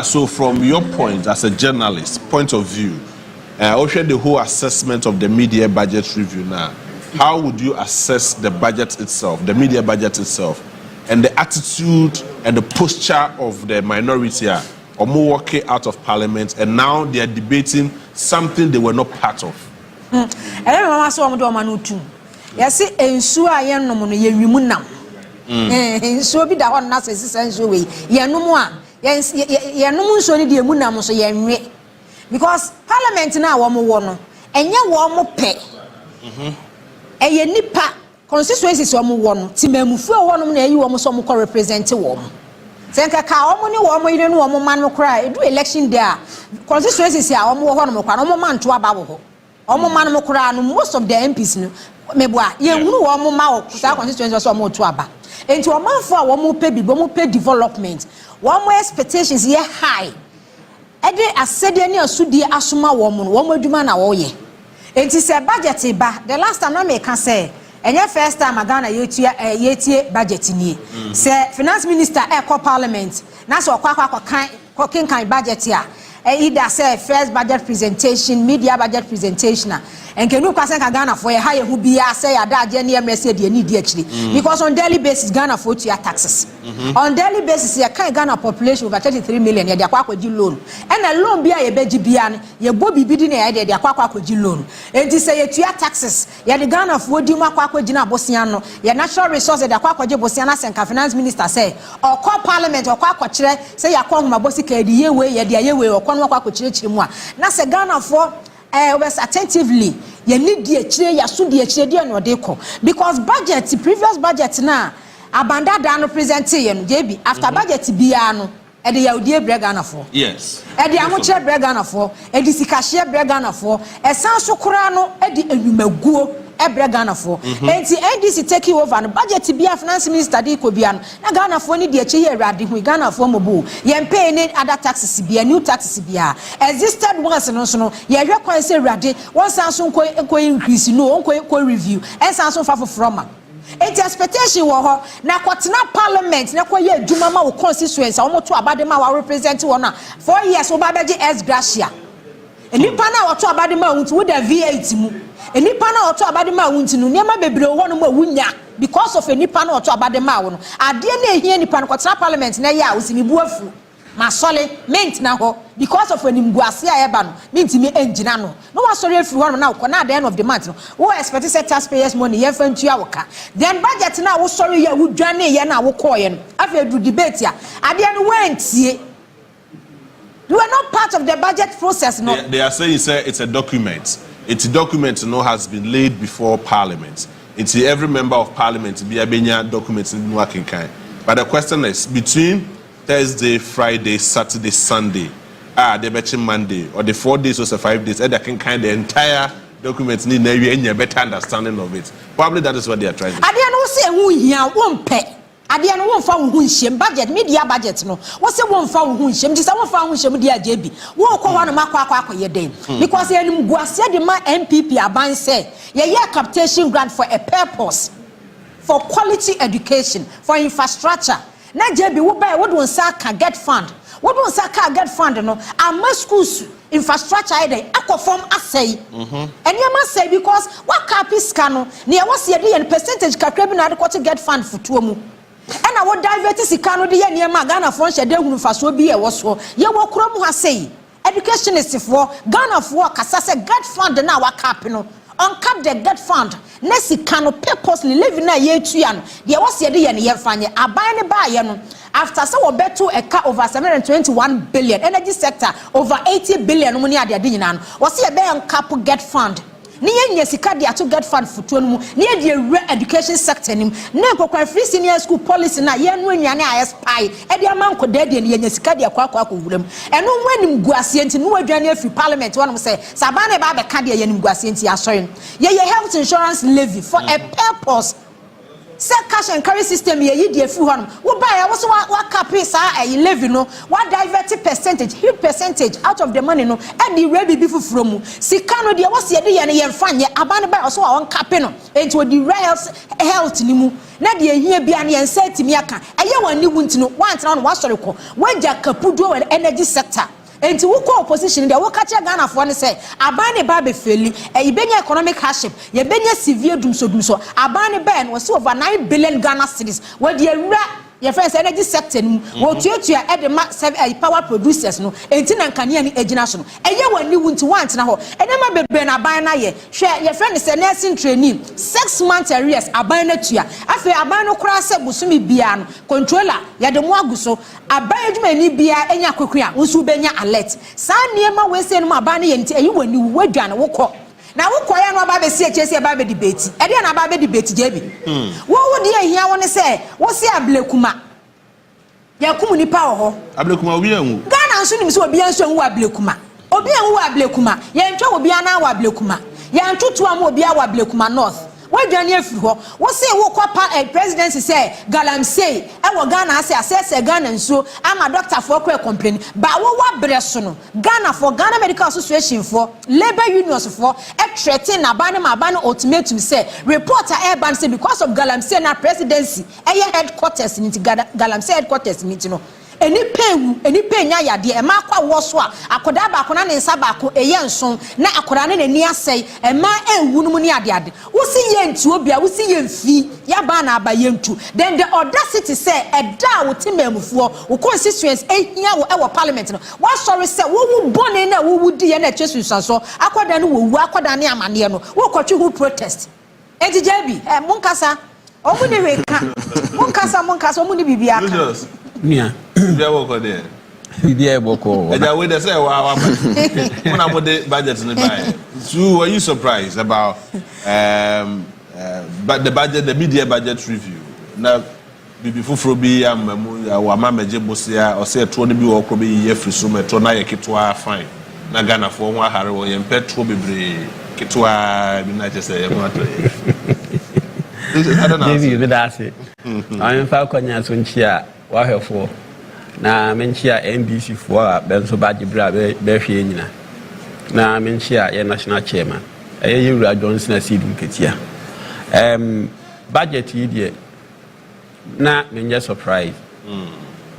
So from your point as a journalist, point of view, also the whole assessment of the media budget review now, how would you assess the budget itself, the media budget itself, and the attitude and the posture of the minority or more working out of parliament, and now they are debating something they were not part of? Yes, ensuo ayen no no ye wimu nam. Ensuo bi da ho na sese ensuo we. Ye no mu a, ye no mu nsuo ni de emu nam so ye nwe. Because parliament na wo mo wo no, enye wo mo pe. Eye nipa constituencies wo mo wo no, timamufu wo no na eyi wo mo so mo ko represent wo mo. Senka ka wo mo ni wo mo ire no wo mo man mo kra, edu election day a constituencies a wo mo wo ho no mo kwa no mo man to aba wo ho. Omo man mo kra no most of the MPs no meboa ye hunu wo mo ma wo sa constituency so mo to aba enti wo manfo a wo mo pay bi mo pay development wo mo expectations ye high ede asede ne asudi asoma wo mo adwuma na wo ye enti se budget ba the last time na me ka say enye first time Ghana yetie budget ni se finance minister e call parliament na so kwa kan budget ya either say first budget presentation, media budget presentation, and can you pass Ghana for a higher who be say a dad near message you need actually because on daily basis Ghana for your taxes. On daily basis, you can't Ghana population over 33 million, you're loan. And a loan be a bejibian, your bobby bidding idea, they're loan. And this say to your taxes, you're the Ghana for Duma Quaquajina Bosiano, your natural resources, the Quaquaja Bosiana and finance minister say, or call parliament or Quaquatre, say you're calling my bossy the year way, or Nasa Ghana for was attentively you need the because budget previous budget na abanda dano presentation JB after budget biano e de yaudie Ghana for yes e de amoche Ghana for e de sikahye Ghana for e san so kura no e de enwumaguo Ghana for enti NDC take over no budget bia finance minister dey ko bia no na Ghana for ni de achi here rade hu Ghana for mobo ye pay any other taxes bia new taxes bia existed ones no so no ye hwe kwan say rade one san so ko increase no ko review en san so fa from enti expectation wo ho na kwatena parliament na ko ye adwuma ma wo constituency wo to abade ma wa represent wo na 4 years wo ba beje ex gratia enipa na wo to abade ma wo to the V8 mu enipa na oto abade ma wunti no niam bebre wo no ma wunya because of enipa na oto abade ma wo no ade na ehia enipa no kwatra parliament na ya osimi buafu ma sole ment na ho because of enimguase a eba no mentimi engina no wa sore afiri ho no na wo na at the end of the month no wo expect say taxpayers money ye fa ntua wo ka then budget na wo sore ya wo dwane ye na wo koye no afa edu debate a ade no wentie. You are not part of the budget process no. They are saying it's a document. It's a document has been laid before Parliament. It's every member of Parliament be a benya documents in working kind. But the question is between Thursday, Friday, Saturday, Sunday, the betting Monday, or the 4 days or the 5 days, and they can kind the entire documents need a better understanding of it. Probably that is what they are trying to do. I didn't say who here won't pay. Ade no won fa wo hunhyem budget media budget no wo se won fa wo hunhyem di se won fa wo hunhyem dia JB wo ko ho no makwa ye den because enim guase de ma MPP aban say ye capitation grant for a purpose for quality education for infrastructure na JB wo buy wo don sa ka get fund wo don sa ka get fund no ama schools infrastructure ide akofom asay enema say because what capital no ne was ye de percentage kakra bi na de to get fund futuo mu and I would divert sika no de ye niam Ghana for hye de hunu faso bi e wo so ye wo krom ha sei educationist for Ghana for kasa se get fund na wa cap no on cap the get fund na sika no purposely live na ye tuya no de wo se de ye ne ye fanye aban ne ba ye no after so we beto a car over 721 billion energy sector over 80 billion no money ade nyina no wo se ye be on cap get fund ni yenye sika dia to get fund futuo no mu ni ye education sector nim na kokwa free senior school policy na ye no anwane a spy e dia manko da dia ni yenye sika dia kwa wuram eno wanim guase enti no wadwane afi parliament wonom say sabana ba be ka dia yenim guase enti asori ye health insurance levy for a purpose say cash and carry system ye yi de fu hono wo buy wo so wa cap sa e levy no wa divert huge percentage out of the money no e di ready bi fufuro mu sika no de wo se de ye ne ye mfa nye aban buy so wa won cap no enti wo di health ni mu na de ehia bia ne en set mi aka eye wani wunti no wa antena no wa sori ko wa ja kapudo energy sector enti wo ko opposition de wo ka che Ghana fo ne say aban ne ba be feli e benya economic hardship ye benya severe dumso aban ne ba no so over 9 billion Ghana cedis wo de awura your friends energy sector no wo tuatua e de power producers no enti na nkania ni agina so no eye wani wunti want na ho enema bebe na aban na ye hwe your friend say nursing training 6 months arrears aban na tua afi aban no kura se busumi bia no controller ye de mo aguso aban adwuma ni bia enya kwekua nso benya alert sa niema we se no aban na ye nti eye wani wadwa na wokọ na wo koya no aba be si echesi aba be debate e dey na aba be debate jebi wo di ehia wo ne se wo si ablekuma yakum ni pa ho ablekuma obi anwu Ghana nso nim se obi anso anwu ablekuma obi anwu ablekuma ye ntwa obi ana wa ablekuma ye ntutu am obi awa ablekuma north wadwane afiri ho wo se wo kwa presidency say galamsey e wo Ghana ase assess Ghana nso ama doctor for kwa complain ba wo wa breso no Ghana for Ghana Medical Association for labor unions for e threaten na ban ma ban ultimatum say reporter ban say because of galamsey na presidency e headquarters ni galamsey headquarters ni no eni penya yade e ma kwa wo so a akoda ba akona ne nsa ba ko eye nson na akoda ne ni asai e ma enwu no mu ni ade wo si ye ntu obi a wo si ye mfi ya ba na aba ye ntu then the audacity say e da wo timamufuo wo constituents ehia wo e wo parliament no wa sorry say wo wu bone na wo wudi ye na chesu so akoda no wo wu akoda ne amane no wo kwatwe hu protest ejijebi munkasa omu ni weka munkasa omu ni bibia aka Nia. Bia woko there. Bia woko. Eja we dey say wa when am the budget in the buy. So were you surprised about but the budget, the media budget review? Now bibi fufuro bi amamu wa mameje bosia o say to no bi wo kro bi ye free so meto na ye ketwa fine. Na Ghana for ho ahare wo ye petro bebre ketwa bi na say ye mo ato. I don't know. David be that say. I am fa kwanya so nchia wahefo na menchia NBC for a benso badibra be hwe nyina na menchia ye national chairman Yewura Johnson asidum ketia budget yi de na menje surprise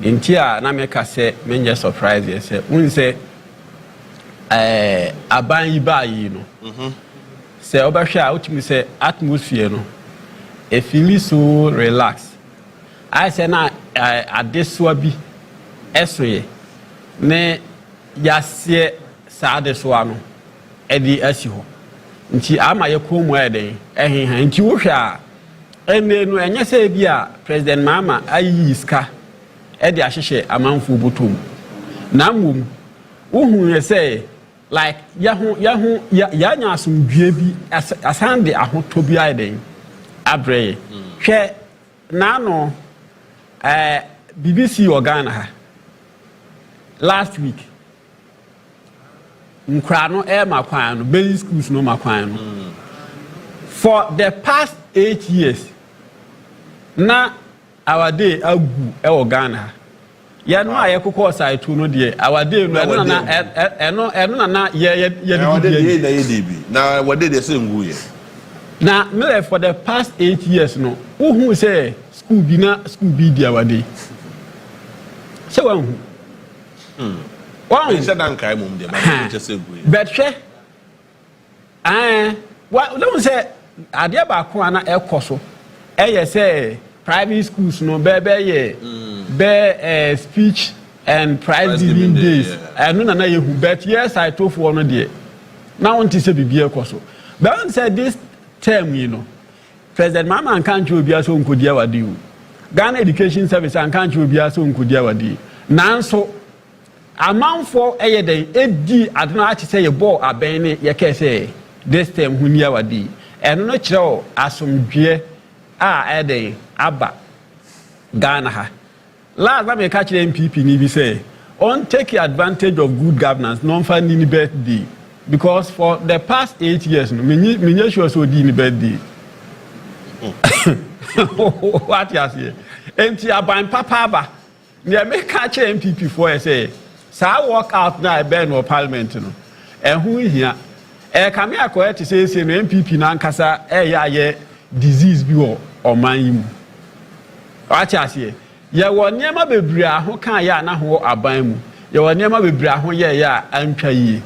ntia na meka se menje surprise ye se unse aban yi ba yi no se obahwe a utimi se atmosphere no e feel so relax I say na adesua bi esoye ne yasie sa adesua no edi asi ho nti ama ye komu eden ehenhan nti wo hwe a ene no enye se bi a president mama ayi iska edi ahyehye amanfo botom na mum wo hu ye say like ya nya asomdue bi asande ahoto bi eden abreye hwe na no BBC Ghana last week nkra no makwan no basic schools no makwan no for the past 8 years na our day agu Ghana ya no ayekoko site no de our day no na ye na what did they say ngu ye na me for the past 8 years no who say school bi dia wade se wan wan se dan kai mum dia ma je se gu but hwe don't say ade ba ko ana ekoso say private schools no be speech and prize giving days no na ye hu but yes I told for no there now want to say bibi ekoso but when say this term President Mama and can't you be a so nkodia wadi Ghana Education Service and can't you be a so nkodia wadi nanso amount for day edi adona achi say ye ball abene ye ke say this term hunia wadi eno no kire asomdwe a day aba Ghana ha last time me catch MPP ni bi say on take advantage of good governance non fa ni birthday because for the past 8 years no me sure so di ni birthday What you say? Enti aban papa ba. Ne make catch MPP for say. Sa work out na be no parliament no. Ehu hia. Kame akoye te say no MPP na nkasa ye disease bi wo oman yi mu. What you say? Ye wo niema bebre aho kan ya na ho aban mu. Ye wo niema bebre aho ye ya antwa yi.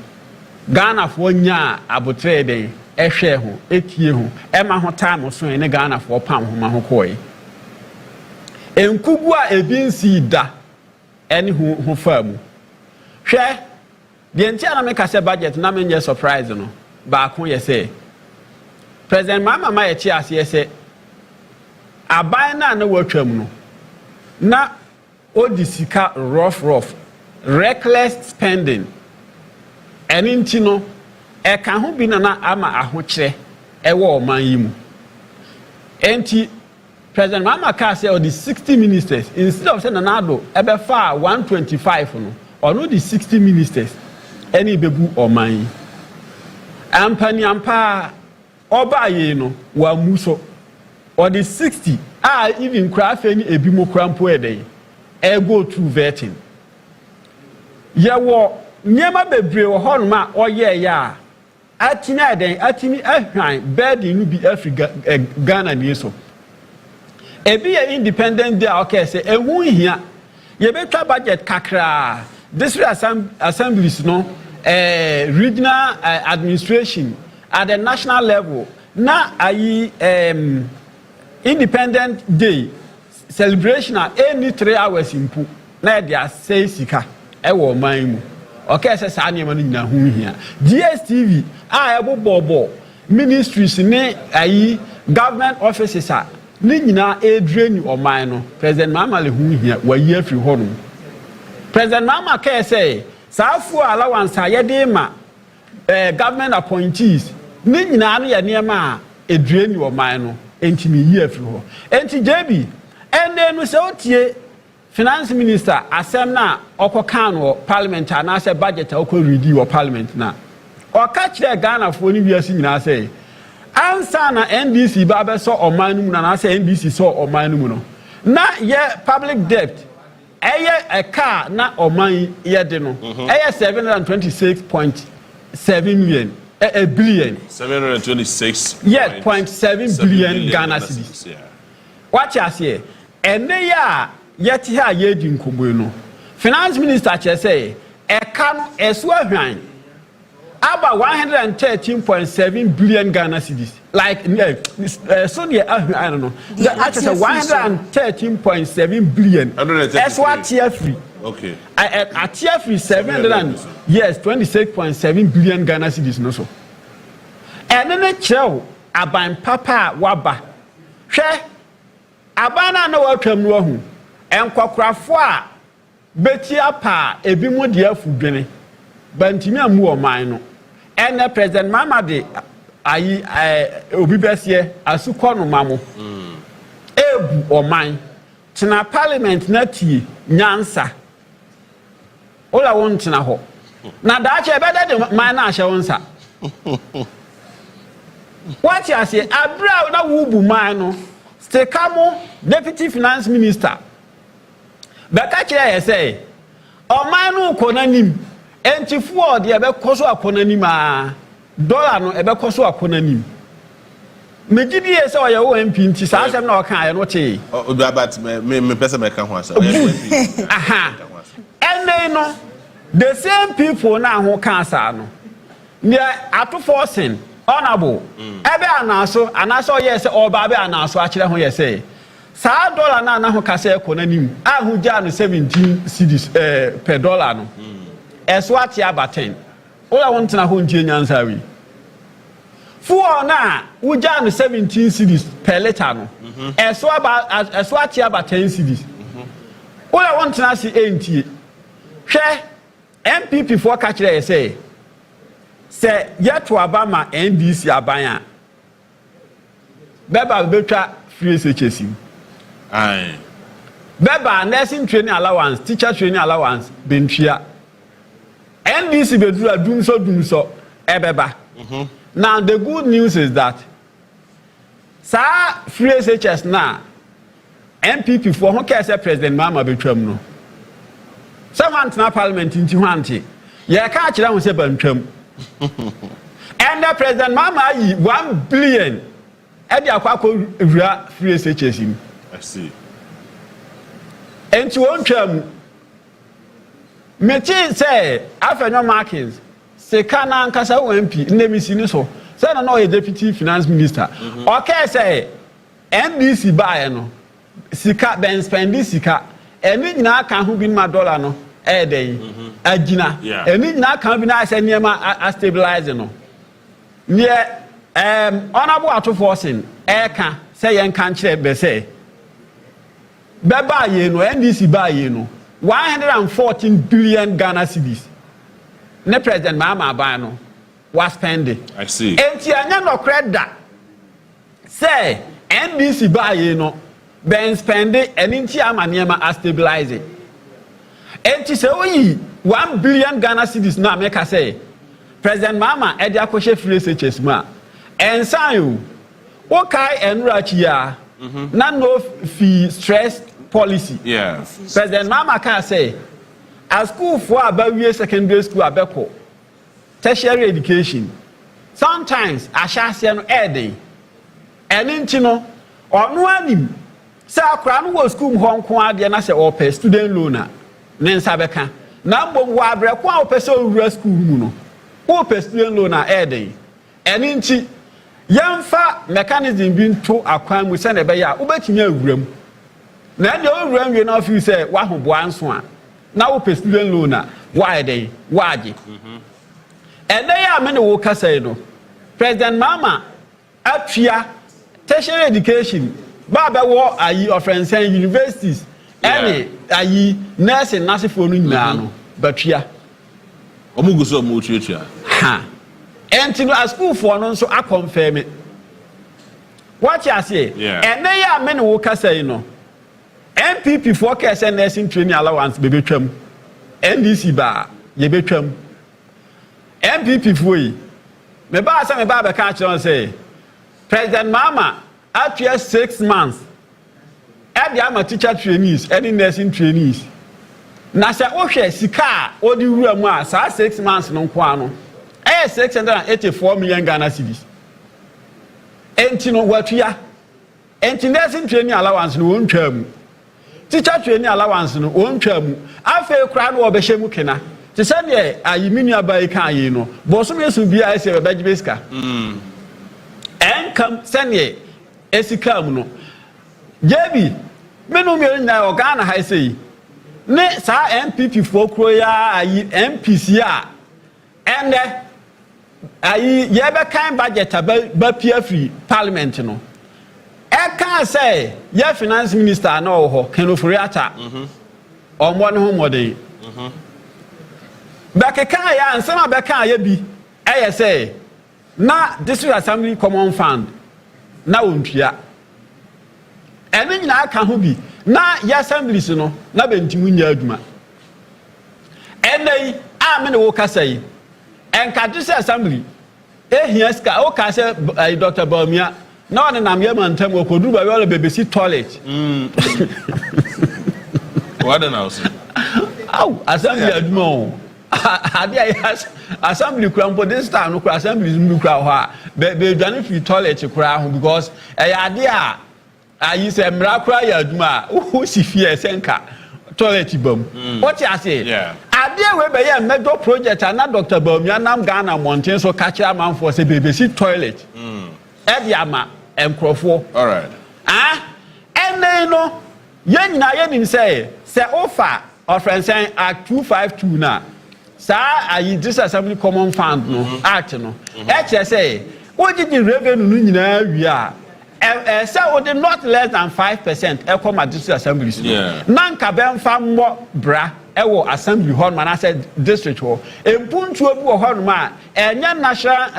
Ghana fo nya abotre den ehwe ho etie ho ema ho time so ne Ghana fo pam ho ma ho koi. Enkugu a ebinsi da ene ho famu. Hwe de entia na meka se budget na me nye surprise no. Ba ko ye say President Mama ye chi ase say aban na watwam no. Na odisika rough reckless spending. Enti no eka ho bi na ama ahokyere ewo oman yi mu. Enti President Mama ka say the 60 ministers instead of saying nanado ebe fa 125 no ono the 60 ministers eni bebu oman yi. Ampani ampa oba ye no wa muso or the 60 even craft any ebimo krampo eden e go through vetting. Yawo nyema bebre wo hon ma oye ya atina den atimi ahwan bed nu bi Africa Ghana ni so ebi ye independent day okay say ehu hia ye betwa budget kakra district assemblies no regional administration at the national level na ayi independent day celebration any 3 hours impu na dia say sika ewo man mu. Okay, say sa niam no nyina hu hia. DSTV ebobobo ministries ne ayi government offices ne nyina drain oman no. President Mama le hu hia wa yi afri ho no. President Mama ka say sa afu allowance ayede ma government appointees ne nyina no ye niam drain oman no enti me yi afri ho. Enti JB ene no se otie Finance Minister asem na okokan wo parliament na say budget okọ ready wo parliament na o ka kire Ghana fo ni wiase nyina say ansa na NDC ba be so oman mu na say NDC so oman mu no na ye public debt eye a car na oman ye de no eye 726.7 million a billion 726 yeah 0.7 billion Ghana cedis. What you say ene ya yet here ye di nkobo no finance minister che say eka no esu ahwan about 113.7 billion Ghana cedis like so the ahwan no that is 113.7 billion esu atia free okay atia free 700 yes 26.7 billion Ghana cedis no so enene chew aban papa waba hwe abana na watwam no ahu enkwokrafo a beti apa ebi mu de afudwene bantimi amu oman no ene President Mama de ayi obi besie asukọ no mamo ebu oman tena parliament na tie nyansa ola won tena ho na daache ebede de man na ahye wonsa what you say abra na wubu man no stekamo deputy finance minister beka kire ye say oman no konanim entifu de ebe koso akonanim a dollar no ebe koso akonanim megidi ye say oye wo MP nti sa asem na oka aye no che but me pesa me ka ho asa aha ene no the same people na ho ka asa no ne atoforcing honorable ebe anaso oye say oba be anaso akire ho ye say sa dollar na ho kase ekonanim ahu ja no 17 cedis per dollar no eso ati abaten ola won tena ho ntie nyansa wi fu na uja no 17 cedis per liter no eso ati abaten cedis ola won tena si entie hwe MPP for ka kire say se yeto abama NDC abanya beba betwa free SHS aye beba nursing training allowance teacher training allowance bentria NDC bedura dum so ebeba now the good news is that Sa free SHS na MPP for who care say President Mahama betwam no. Someone na parliament inti ho ante. Ye ka kire ho say bantwam. And the President Mahama yi 1 billion e dey akwa wura free SHS him. I see. Enti won twam Mechi say afenyo Maakye se kana nkasa MP ndemisi ni so. Say no a deputy finance minister. Okay say NDC buy no. Sika ben spendi sika. Eni nyina kan ho bi ma dollar no. Den agina. Eni nyina kan bi na say niema a stabilize no. Ne honorable Atoforsin ka say yen kan kire be say. Be buy ye no NDC buy ye no. 114 billion Ghana cedis. Ne President Mahama buy no. Was spending. I see. Enti anya no credit. Say NDC buy ye no. Ben spending and inti amaniema a stabilize it. Enti say oyi 1 billion Ghana cedis na make I say President Mahama e dia kwehye free SHS ma. Ensan yo. Okay enrachi ya. Na no fee stress policy. Yeah. President Mahama can say a school for about secondary school abeko. Tertiary education. Sometimes I shall say no air and intino Onua nim. Say akra no school hon ko ade na say o pay student loan ne nsa beka. Na mbom wa abre ko a o pay so school mu no. O pay student loan air den. And inti yamfa mechanism bi nto akwan mu se na be ya obetimi awuram. Na nya awuram we na feel say wa hoboa nso a. Na o pay student loan why den waje. And they are many workers say no. President Mahama atria tertiary education baba wo ayi offering saying universities any ayi nursing for no nyina no batria Omuguso omutuatua. Ha. Enti no school for no so a confirm it. What you say? And they are many workers say no. MPP forecast and nursing training allowance bebe twam. NDC ba ye betwam. MPP foi. Me ba say me ba be ka kire say President Mahama after 6 months e dey am teacher trainees any nursing trainees. Na say o hwe sika o di wura mu a sa 6 months no nko ano. 684 million Ghana cedis. Enti no watua. Enti nursing training allowance no won twam. Teacher training allowance no won twam. Afa kura no obehye mu kena. Ti say ne ayi minua bai kan yi no. Bo so mesu bia ese be beska. Enkam sene esika mu no. Jebi menu me na organa ha sei. Ne sa MPP for kro ya ayi MPC a ende ayi ye be kan budget ba pia free parliament no. E kan say ye finance minister na ho Kenofuriata. Omo ne ho modern. Bakeka ya ansama beka ya bi eye say na district assembly common fund na ontua ene nyina aka ho bi na ya assemblies no na bentimu nya aduma enei a me ne wo kasa yi enka district assembly ehia ska o ka say Dr. Bawumia na one na me mantam okodu ba we bebesi toilet What an house. Au assembly aduma assembly krampo this time no assembly mu kra ho a be dwane fi toilet kra ho because ade a ayi se mra kra ya aduma who si fie senka toilet bam what you say ade we be ya major project na Dr. Bawumia nam Ghana mountain so catch am for say be si toilet e ama enkrofo all right ene no ye nyina ye nim say offer of friend saying act 252 na sa ayi this assembly common fund no act no e say what did the revenue no nyina wi a say o did not less than 5% e come at this assembly na nka be mfa mo bra e wo assembly hall man said district hall empuntuo bi wo hall ma enya national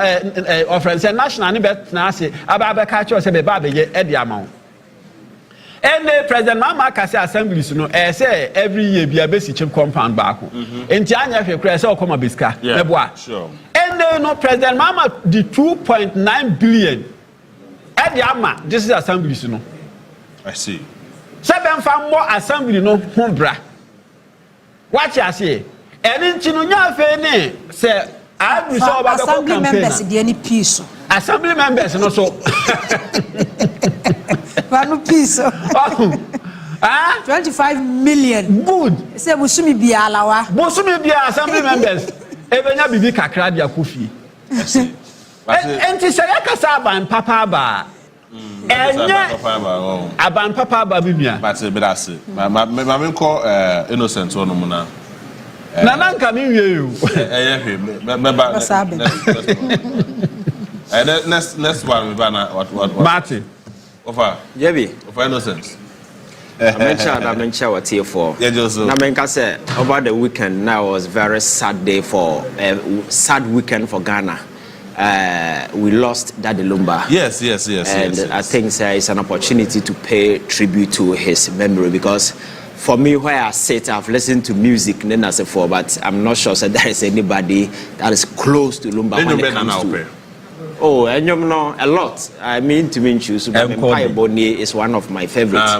of friend say national ne bet na say aba ka che say be ba be ye e di amount. And the President Mahama Kasi assemblies no say every year be a basic chip compound back. And Tianya Fekre say come biska. Sure. And no President Mahama the 2.9 billion. Edi ama this is assembly no. I see. Seven fam more assembly no humbra. Watch I say. Eni nti no nya fe ne say I be so about assembly members dey any peace. Assembly members no so. One piece. 25 million. Good. Say busumi bia alawa. Busumi bia assembly members. Ebenya bibi kakra dia kofi. Enti say yakasa aban papa ba. Enye aban papa ba bibia. But that's it. My call innocent one no na. Na nanka mi wie you. Next one we ban what Martin. Offer. Jebi. Offer innocent. I mentioned what here for. Yeah, just so. Now, I say over the weekend now was very sad day for sad weekend for Ghana. We lost Daddy Lumba. Yes. And I think it's an opportunity to pay tribute to his memory because for me, where I sit, I've listened to music, then I say for, but I'm not sure there is anybody that is close to Lumba when it comes to. Oh, and you know a lot. I mean to mean choose. Empire Bonnie is one of my favorites.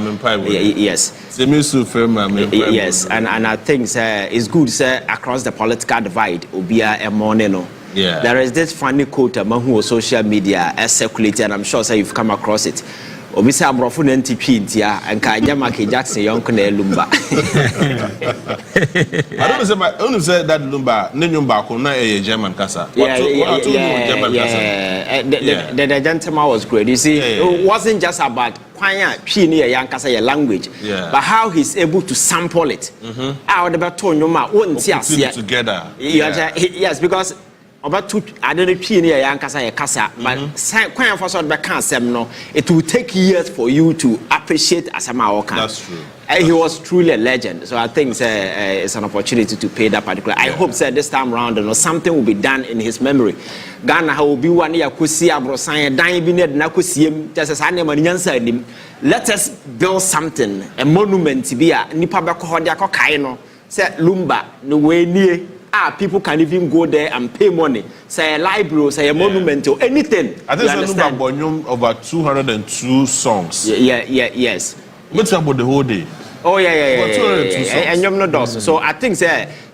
Yes. Yes, and I think it's good across the political divide. Obia Emoneno. Yeah. There is this funny quote among social media circulated, and I'm sure you've come across it. Obisa Amrofu NTP Intia and Kanya Maakye Jackson Yonkone Lumba. I don't say that Lumba, Nyumba, Kona a German Casa. The gentleman was great. You see, it wasn't just about Kwanya, Pini, young Casa language, but how he's able to sample it. Out the baton, Yuma, wouldn't see us together. Yes, because. About two, I don't know, young Casa, but Kwanya for sort of no, it will take years for you to appreciate Asama Oka. That's true. He was truly a legend. So I think it's an opportunity to pay that particular. I hope this time around, something will be done in his memory. Ghana will be one year Kusi Abrosan, dying be near Nakusium, just as I never answered him. Let us build something, a monument to be a Nipabako Hodiako Kaino, said Lumba, no way near. People can even go there and pay money. Say a library, say a monument or anything. I think it's over 202 songs. Yes. What's about the whole day? Oh yeah. And you're not those. So I think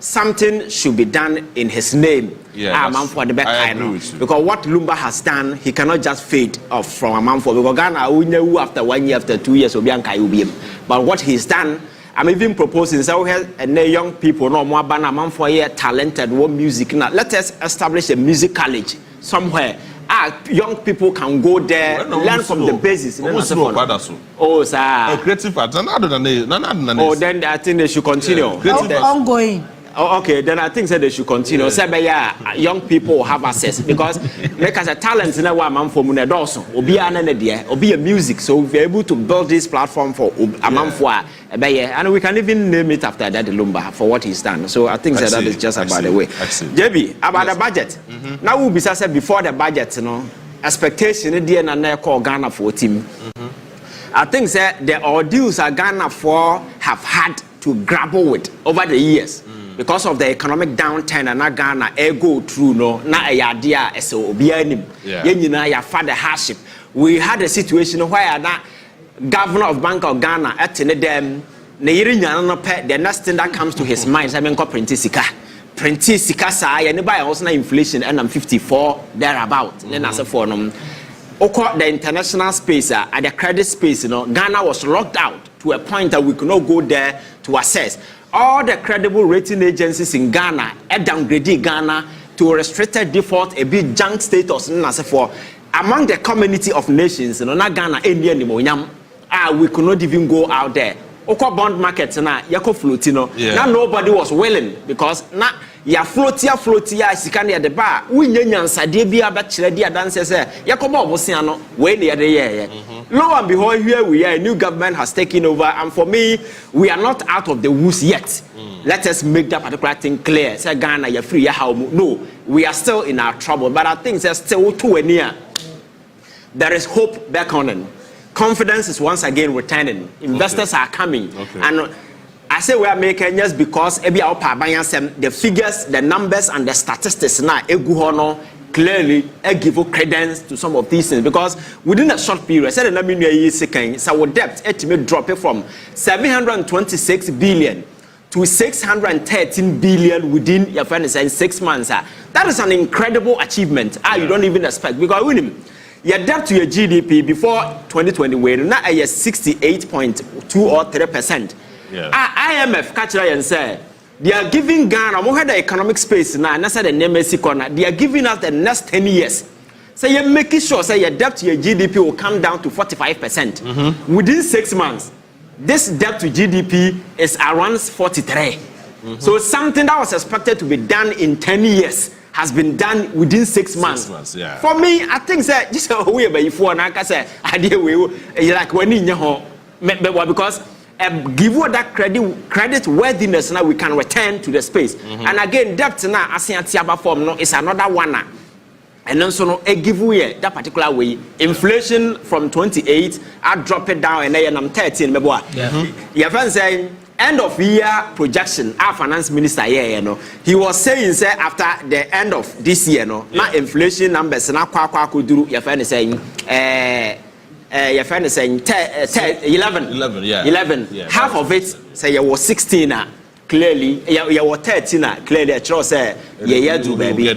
something should be done in his name. Yeah, for the back I agree with you. Because what Lumba has done, he cannot just fade off from a man for because Ghana we know after 1 year, after 2 years, but what he's done. I'm even proposing so young people no more ban man for here talented what music now. Let us establish a music college somewhere. Young people can go there, learn from the basis. Oh, sir. Creative part. Oh, then I think they should continue. Ongoing. Oh, okay, then I think that they should continue. Young people have access because like as a talent in a man for Munedoso, or be an idea, or be a music. So we're able to build this platform for a man for and we can even name it after that Lumba for what he's done. So I think that is just about the way. JB, about the budget. Now we'll be said before the budget, expectation and call Ghana for team. I think that the ordeals are Ghana for have had to grapple with over the years. Because of the economic downturn and Ghana go through na idea as obianim ya father hardship. We had a situation where that governor of Bank of Ghana at them the next thing that comes to his mind is print sika sa buy also inflation and I'm 54 thereabout. Then as for the international space at the credit space Ghana was locked out to a point that we could not go there to assess. All the credible rating agencies in Ghana downgraded Ghana to a restricted default, a big junk status. For among the community of nations, not Ghana, India, we could not even go out there. Oko bond market na yako floatino. Now nobody was willing because na ya floatia sikani at the bar. We nyansa de bia ba kire dia dance say yako ba obosia no we ne ye. Lo and behold, here we are. A new government has taken over, and for me, we are not out of the woods yet. Let us make that particular thing clear. Say Ghana, you're free. No, we are still in our trouble, but I think there's still too near. There is hope back on. Confidence is once again returning. Investors are coming, and I say we are making just because the figures, the numbers, and the statistics now clearly give credence to some of these things because within a short period, said the years our debt estimate dropped from 726 billion to 613 billion within your friend saying 6 months. That is an incredible achievement. You don't even expect because your debt to your GDP before 2020 were now 68.2 or 3%. IMF catch and say they are giving Ghana more the economic space now, and I said the NMC corner. They are giving us the next 10 years. So you're making sure say your debt to your GDP will come down to 45% within 6 months. This debt to GDP is around 43. So something that was expected to be done in 10 years has been done within 6 months. 6 months, yeah. For me, I think that just a way by before and I say idea we like when in your home because give you that credit worthiness now we can return to the space. And again, debt now as in Tiaba form no is another one. And then so no give you that particular way. Inflation from 28, I drop it down and then I'm 13. Your friend saying end of year projection, our finance minister here, you know, he was saying say after the end of this year, no, my inflation numbers na kwa do your friend is saying your friend is saying 11. Yeah, half of it say you was 16 clearly you was 13 clearly a choice say yeah do baby.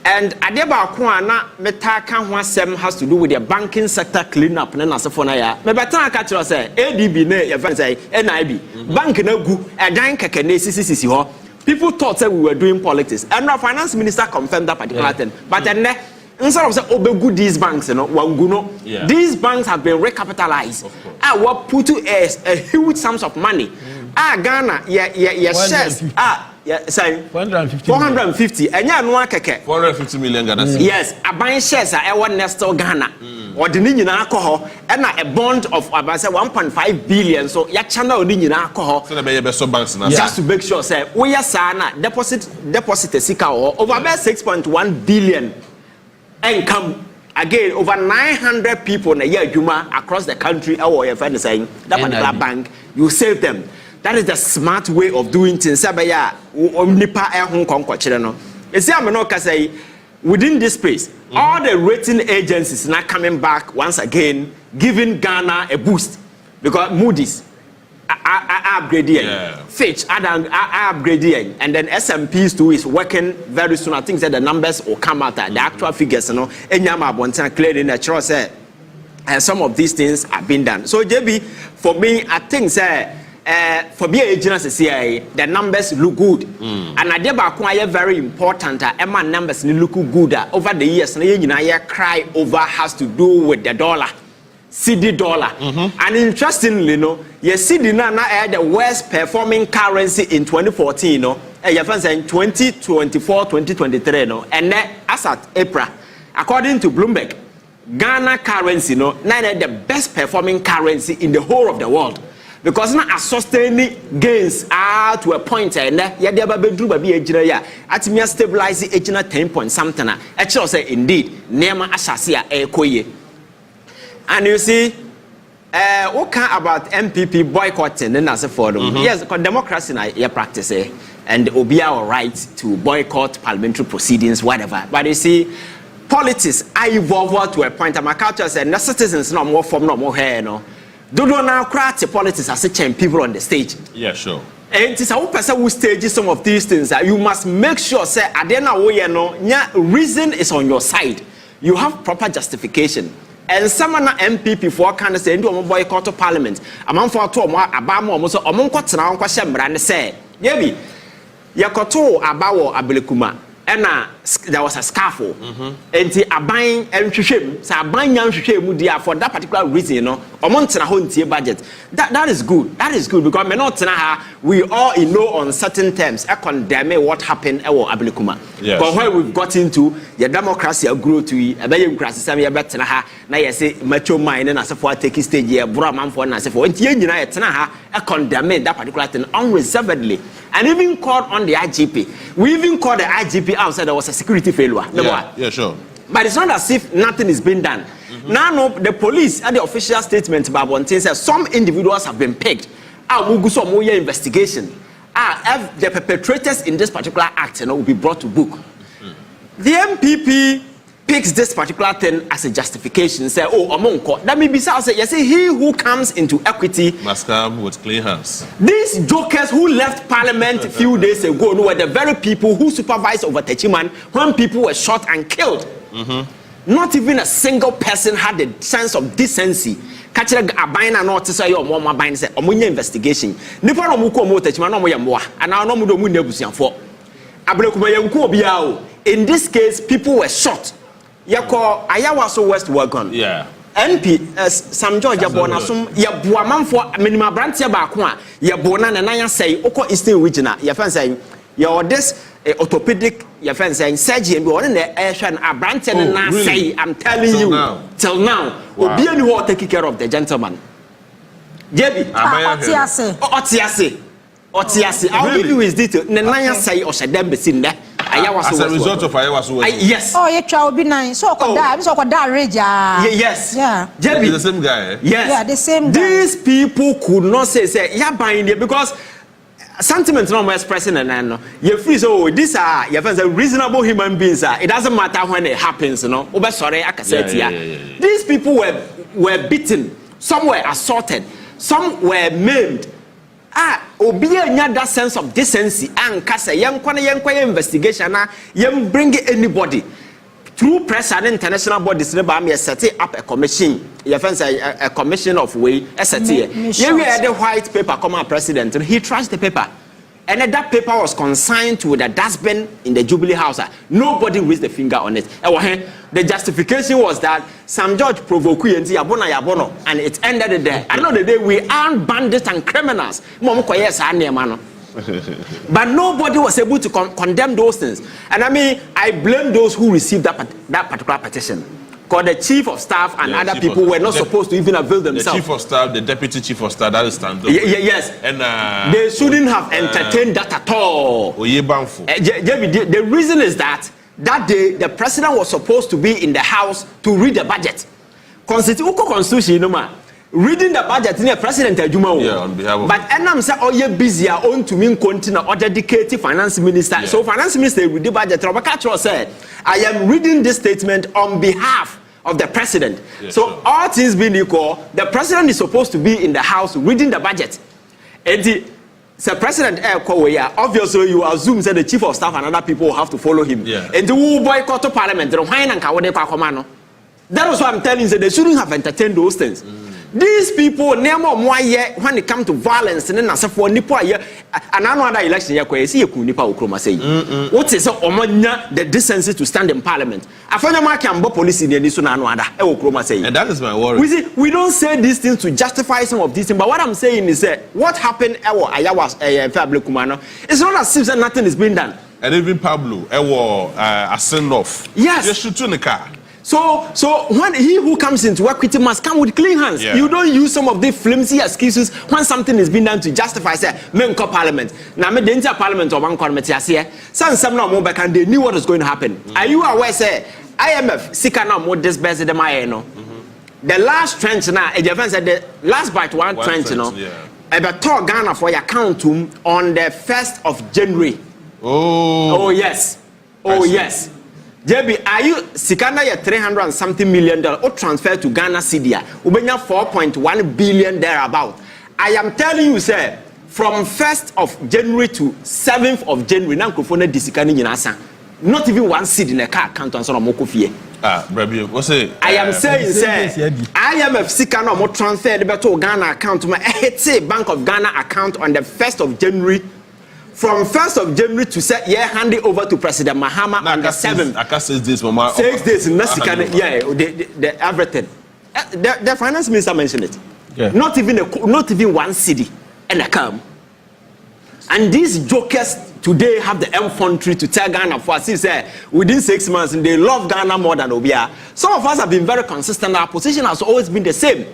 And adeba akwana meta kan ho asem has to do with the banking sector clean up na nasefo na ya me beta ka kiro say ADB na your friend say NIB bank na gu edan keke na sisi ho. People thought that we were doing politics and our finance minister confirmed that particular thing, but then instead of say obegu these banks, you know, these banks have been recapitalized. What put to a huge sums of money. Ghana, shares. Say 450. And ya no keke. 450 million Ghana. Yes, a buying shares are one Nestor Ghana. Or the Ninian alcohol and a bond of about 1.5 billion. So ya channel Ninian alcohol. So the best banks now. Just to make sure, say we are sana deposit a sika or over about 6.1 billion. Income again over 900 people in a year across the country. Our friend is saying that particular bank, you save them. That is the smart way of doing things. Within this space, all the rating agencies now coming back once again, giving Ghana a boost because Moody's upgrading, Fitch upgrading, and then S&P too is working very soon. I think that the numbers will come out, the actual figures, you know, and clearly in the trust, and some of these things have been done. So JB, for me, I think for me agency the numbers look good, and I did very important. Emma numbers look good over the years. Cry over has to do with the dollar. CD dollar. And interestingly, you know, your CD now the worst performing currency in 2014, you know, your friends in 2024, 2023, no, and then as at April, according to Bloomberg, Ghana currency, no, now the best performing currency in the whole of the world. Because now sustaining gains are to a point and ya dey bedru ba bi ejina ya atimi stabilize ejina 10 point something actually say indeed nema asase a ekoye. And you see what kind about MPP boycotting and as for them. Yes, because democracy na ya practice and obi our right to boycott parliamentary proceedings whatever. But you see politics I evolve to a point and my culture say no citizens no more form no more hair no. Do now crack politics as a change people on the stage. Yeah, sure. And it's a person who stages some of these things that you must make sure say at the end of the no reason is on your side. You have proper justification. And someone MPP for kind of say do boycott of parliament. Among for to abamo almost among kwatena on kwashe mrane say yebi yakoto abawo abelekuma. And there was a scaffold. And the abain and shushem, so abain young shushem for that particular reason, you know, a month and a whole budget. That is good. That is good because we all know on certain terms. I condemn what happened at Abilikuma. But where we've got into the democracy grew to a democracy, some year better. Now you say macho mind and as a for taking stage here, Brahman for and as a for and I condemn that particular thing unreservedly. And even called on the IGP. We even called the IGP outside there was a security failure. Yeah, sure. But it's not as if nothing is being done. Now, no, the police at the official statement about one thing says some individuals have been picked. We'll go some more investigation. The perpetrators in this particular act will be brought to book. the MPP picks this particular thing as a justification. Say, oh, amonko. That may be so. Say, you see, he who comes into equity must come with clean hands. These jokers who left Parliament a few days ago were the very people who supervised over Techiman when people were shot and killed. Not even a single person had a sense of decency. Catcher abina not to say your mama bine say omunya investigation. Nipa no muko mo Techiman no mo yamwa and now no mu nebusian for. Ablekuma yanku obiao. In this case, people were shot. Yako Ayawaso West Wagon. Yeah. MP Sam George Yabonasum Yabuaman for minimum branch Yabakwa Yabona and Naya say Oko Eastern Regional. Your friend saying you're this orthopedic, your friend saying surgeon, one in the Asian a branch and really? Say I'm telling till you now. Till now. Wow. Be anyone taking care of the gentleman. JB Otiase. I'll give you his detail. Naya say or Shadem Besin there. As a result of Ayawaso. Yes. Oh, you try to be nice. So that rage. Yes. Yeah. JB, the same guy. Eh? Yes. Yeah, the same guy. These people could not say yeah buying it because sentiment no more expressing and no. You feel so these are your friends are reasonable human beings. It doesn't matter when it happens, you know. Obe sorry, I can say it. These people were beaten, some were assaulted, some were maimed. Obiya nya that sense of decency and kasa yem investigation na yem bring anybody through press and international bodies never me set up a commission your friends a commission of way set here we had the white paper come our president and he trashed the paper and that paper was consigned to the dustbin in the Jubilee House. Nobody raised the finger on it. The justification was that Sam George provoked and it ended there. I know the day we aren't bandits and criminals. But nobody was able to condemn those things. And I mean, I blame those who received that particular petition. Because the chief of staff and other people were not supposed to even avail themselves. The chief of staff, the deputy chief of staff, that is stand-up. Yes. And they shouldn't have entertained that at all. The reason is that day the president was supposed to be in the house to read the budget. Constitution, reading the budget in the president on behalf of. But I'm saying, oh, you're busy. On to me continue or dedicated finance minister. Yeah. So finance minister read the budget. Robert said, I am reading this statement on behalf of the president. Yeah, so sure. All things being equal, the president is supposed to be in the house reading the budget. And the president obviously you assume that the chief of staff and other people will have to follow him. Yeah. And the boycott to parliament. That was what I'm telling you. That they shouldn't have entertained those things. These people, when it comes to violence, and then for Nipa, and another election, what is the decency to stand in parliament? I find Maakye police in the and that is my worry. We don't say these things to justify some of these things, but what I'm saying is that what happened it's not as if nothing is being done. And even Pablo, a send off. Yes. Just shoot in the car. So when he who comes into equity must come with clean hands. Yeah. You don't use some of the flimsy excuses when something is being done to justify say men call parliament. Now me the entire parliament or one committee here. Some now more back and they knew what was going to happen. Are you aware say IMF seek now more disbursed the my no. The last trench now said the last bite one trench you know. About talk Ghana for your account on the 1st of January. Oh yes. Oh yes. JB, are you Sikana ya $300 and something million or transfer to Ghana Cedi? Ubenya 4.1 billion thereabout. I am telling you, sir, from 1st of January to 7th of January, now Kofone Disikani Yinasa. Not even one seed in a car account on Mokofie. Brabi, what's it? I am saying, sir, IMF Sikana more transfer the to Ghana account to my Bank of Ghana account on the 1st of January. From 1st of January to hand it over to President Mahama on the 7th. I can't 6 days, Mama. 6 days in Mexican, the everything. The finance minister mentioned it. Yeah. Not even one cedi and a come. And these jokers today have the infantry to tell Ghana for us. Say within 6 months, and they love Ghana more than Obia. Some of us have been very consistent. Our position has always been the same.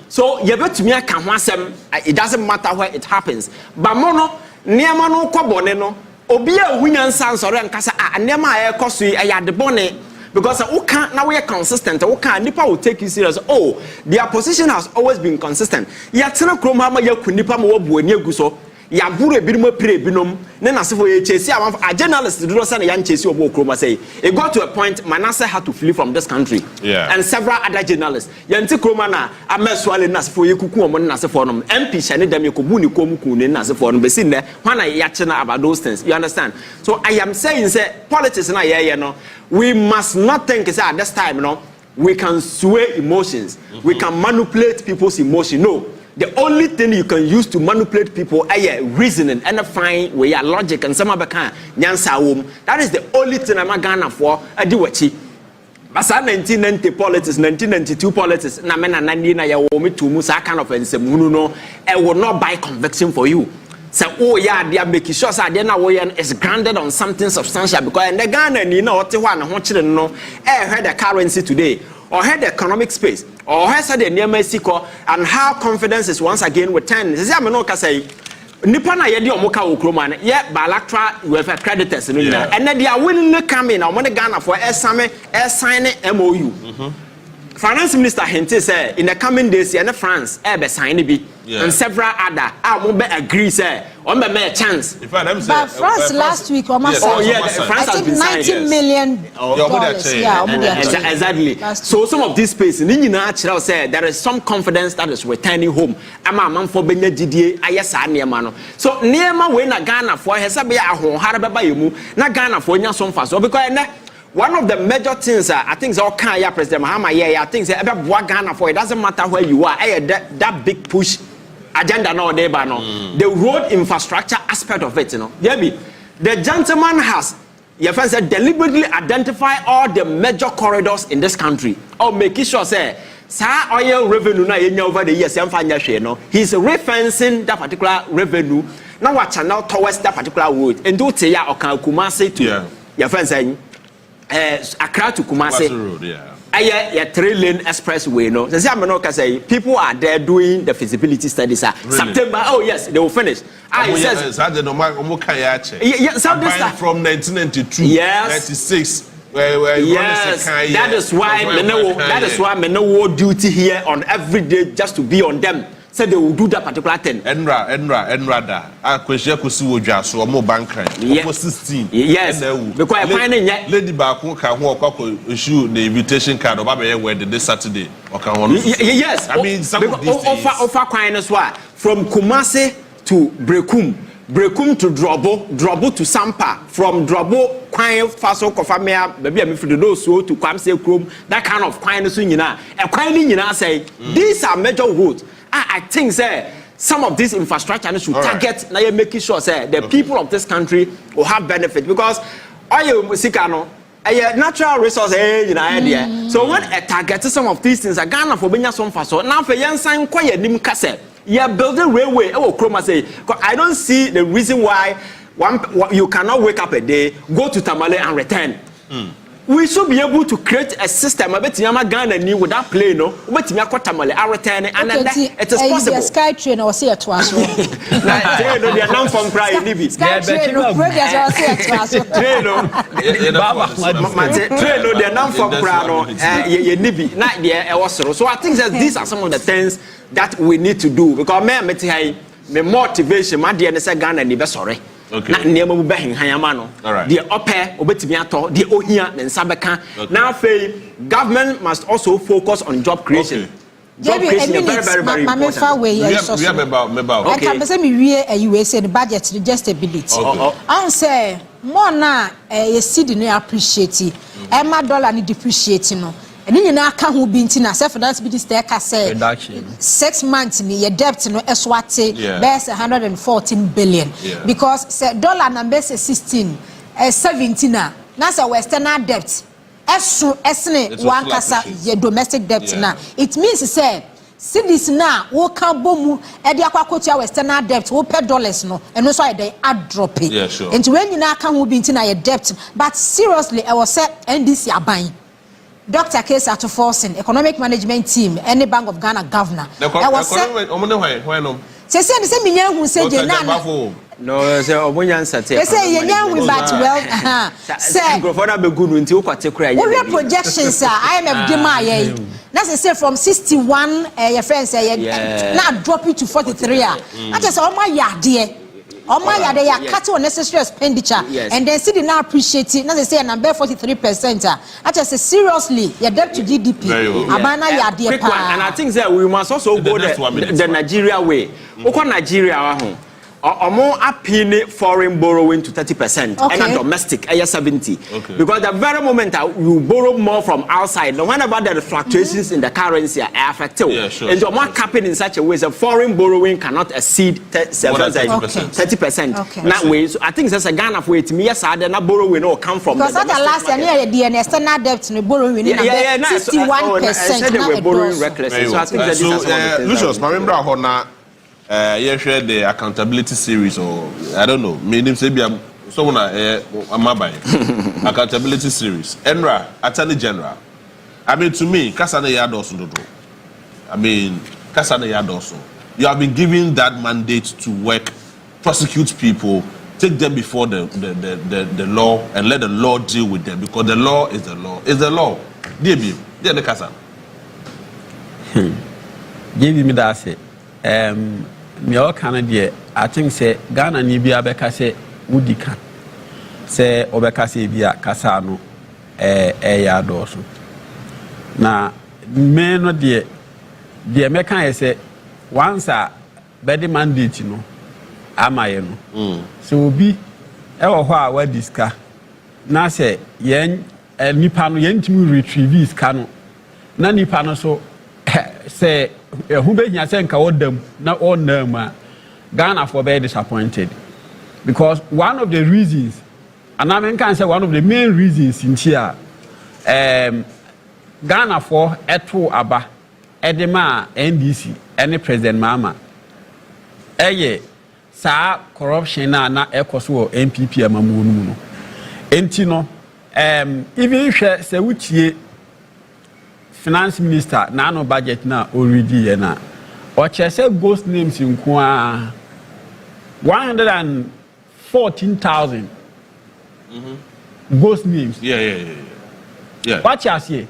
So you bet me it doesn't matter where it happens. But mono. Niama no kwabone no obi a hunyansa nsore nkasa niama a ekoso ya de bone because who can't now we are consistent who can nipa will take you serious. Oh, their position has always been consistent. Ya tena kroma ma ya kunipa ma wabu ani aguso ya buru ebinom pre ebinom ne na sefo ye chesi a journalist do say na yan chesi obo kroma say it got to a point Manasseh had to flee from this country and several other journalists yanti kroma na ameswale na sefo ye kuku omo na sefo no MP shane dem ye kobu ni komu ku ne na sefo no be sin ne hwana ya chena about those things, you understand? So I am saying say politics na ye no, we must not think say at this time, you know, we can sway emotions, we can manipulate people's emotion. No, the only thing you can use to manipulate people is reasoning and find where your logic and some other kind. That is the only thing I'm gonna for. I do what she. But 1990 politics, 1992 politics, na mena nani na ya womi tumu sa kind of ensemble no, I will not buy conviction for you. So oh yeah, they are making sure that they now is grounded on something substantial because in the Ghana you know what they want to know. Heard the currency today, or heard the economic space, or heard the near Mexico, and how confidence is once again returned. This is I'm not say. Nipana yedi omoka ukroma ye bilateral with creditors and then they are willingly coming on money Ghana for sign MOU. Finance Minister Hente say in the coming days in France be sign be and several other agree say on be a chance. But France last week almost France has been signed 90 million exactly. So some of these space ni na chira say there is some confidence that is returning home. Ama man for benya didie ayesa niema no. So niema we na Ghana for hesa be ahonhare beba yemu na Ghana for nya some fast because one of the major things I think is all kind of President Mahama I think Ghana for it doesn't matter where you are. That big push agenda now the road infrastructure aspect of it, you know. The gentleman has deliberately identify all the major corridors in this country or making sure say oil revenue na over the years he's refinancing that particular revenue now what channel towards that particular road and do say or can Kumasi to your friend saying Accra to Kumasi road, a 3-lane expressway, no. Say people are there doing the feasibility studies. September, oh yes, they will finish. From 1992, yes, 96. Where yes, that is why men know duty here on every day just to be on them. Said they will do that particular thing. Enra da. Question Kusi woja so mo bankan. Almost 16. Yes. Because I find it Lady Bakun can walk issue the invitation card of where this Saturday. Yes. I mean some of these offer kindness from Kumasi to Brekum to Drobo to Sampa, from Drobo Kwai Faso Kofamea, maybe I'm for those who to Kwamse Chrome, that kind of kindness in a kindly say these are major roads. I think some of this infrastructure should target now making sure the people of this country will have benefit because Sikano a natural resource idea. So when I target some of these things, I Ghana for being some faso now for young sign quiet nim kase. Yeah, building railway. Oh, Chroma say, I don't see the reason why you cannot wake up a day, go to Tamale and return. We should be able to create a system. I bet Yama Ghana new with that plane, no. Bet me akota Tamale and return, and then it is possible. A sky train or say a twash. Train, no, they are not from crying. Sky train, no, train, no, they are not from crying. Nibi, not there. Also, so I think that these are some of the things that we need to do because me motivation, my dear, say Ghana ni be sorry. Okay. Na nneema mu behin hayama no. The ope obetimi ato, the ohia ne nsabeka. Now government must also focus on job creation. Job creation is very important. I can say me we say the budget just ability. I say more na you see the no appreciate it. Emma dollar ni depreciate no. And then you now can't who be in a self-finance business there can say 6 months ni your debt no eswate best 114 billion because say dollar number say 16 17 now say western debt esne one kasa your domestic debt now it means say cities now wo kan bomu e de akwakotia western debt wo pay dollars no and no so I dey add drop it and when you now can't who be in your debt but seriously I was say NDC aban Dr. Kesa to forcing economic management team any Bank of Ghana governor. I was saying, say me who say no, say omunya nsate. They say you we but well say microphone be good until kwate kura ye. What projections are IMF demand that's say from 61 your friends say now drop it to 43 I just all my yard there Omaya they are cutting unnecessary expenditure. Yes. And then see now appreciate it. Now they say number 43%. I just say seriously, your debt to GDP. Very well. Abana ya Quick one, and I think that we must also go the Nigeria way. Nigeria Omo appeal foreign borrowing to 30% and domestic 70. Because the very moment you borrow more from outside, no matter about the fluctuations in the currency are affected. And you're more capping in such a way that foreign borrowing cannot exceed 30%. That way, so I think that's a Ghana for it. Me, yes, I did not borrowing or come from. Because the last year, the external debt in borrowing 61%. Said they were borrowing recklessly. So I think that Lucius, I remember you share the accountability series, or I don't know, maybe someone accountability series. Enra, Attorney General. I mean, to me, Kasane Yadoso. I mean, Kasane Yadoso. You have been given that mandate to work, prosecute people, take them before the law, and let the law deal with them, because the law is the law. Is the law. Dear the Kasan. Give me that say. Me all Canada, I think say Ghana ni bia beka say udika. Say obeka say bia kasa no ya doso. Na me no de meka say once a bedi mandate no amaye no. So obi ewo ho a wa diska na say yen nipa no yentimi retrieve iska no. Na nipa no so say who be here say nka odam na onama Ghana for very disappointed, because one of the reasons, and I can say one of the main reasons in here, Ghana for eto aba edema NDC any President Mama sa corruption na ekoso MPP amamu no enti no even say wutie Finance Minister na no budget na already na or say ghost names in 114,000 ghost names. Yeah. What you say?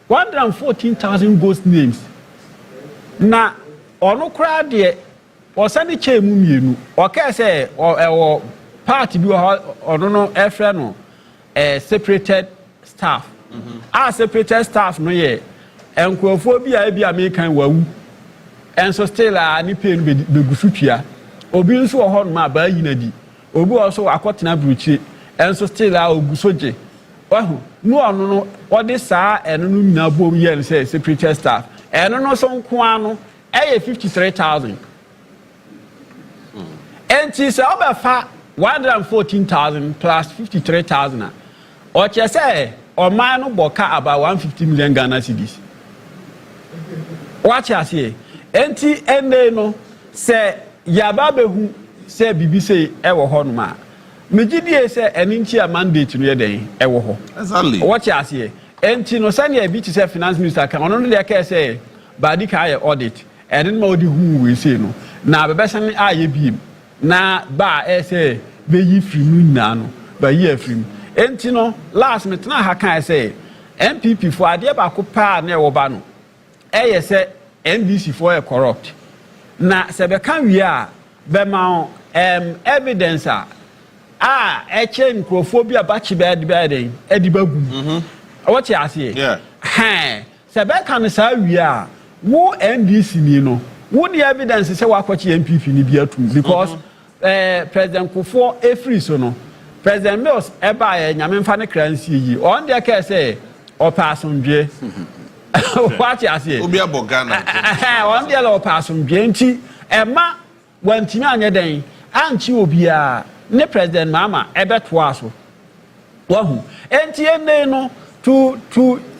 114,000 ghost names. Na ono kra de o sani chemu mienu o ka say or party bi or no efre no separated staff. Separated staff no ye enkwofo bi a mekan wawu enso still ni pain be gusutua obi nso ho no ma ba yinadi obi also akotena bruchi enso still ogusoje wahu no ono no odi saa eno no nyina bom ye say separated staff eno no so nko ano 53,000 enti se obefa 114,000 plus 53,000 o che say or man no boka about 150 million Ghana cedis. Watch us here. Enti ene no se yaba behu se bibi se ewo ho no ma. Megidie se eninchi a mandate no ye den ewo ho. Exactly. Watch us here. Enti no sane e bi ti se finance minister kan ono no de ka se badi ka ye audit. Ene ma odi hu we se no. Na bebesen aye biem. Na ba se be yi free nu nyina no. Ba yi afrim. Enti no last minute na ha kan say MPP for ade ba ko pa na e wo ba no say NDC for corrupt na se be kan wi a be ma evidence e che nkrofobia ba chi be den edi ba gu what you say se be kan sa wi a wo NDC ni no wo the evidence say wa kwachi MPP ni bi atum because President Kufo free so no President Mills eba nyame mfa ne kransi yi on dey care say opasomdwe what you say obi abogana on dey opasomdwe nti ema wantimi anye den anchi obi a ne President Mama ebeto aso wahu enti ene no to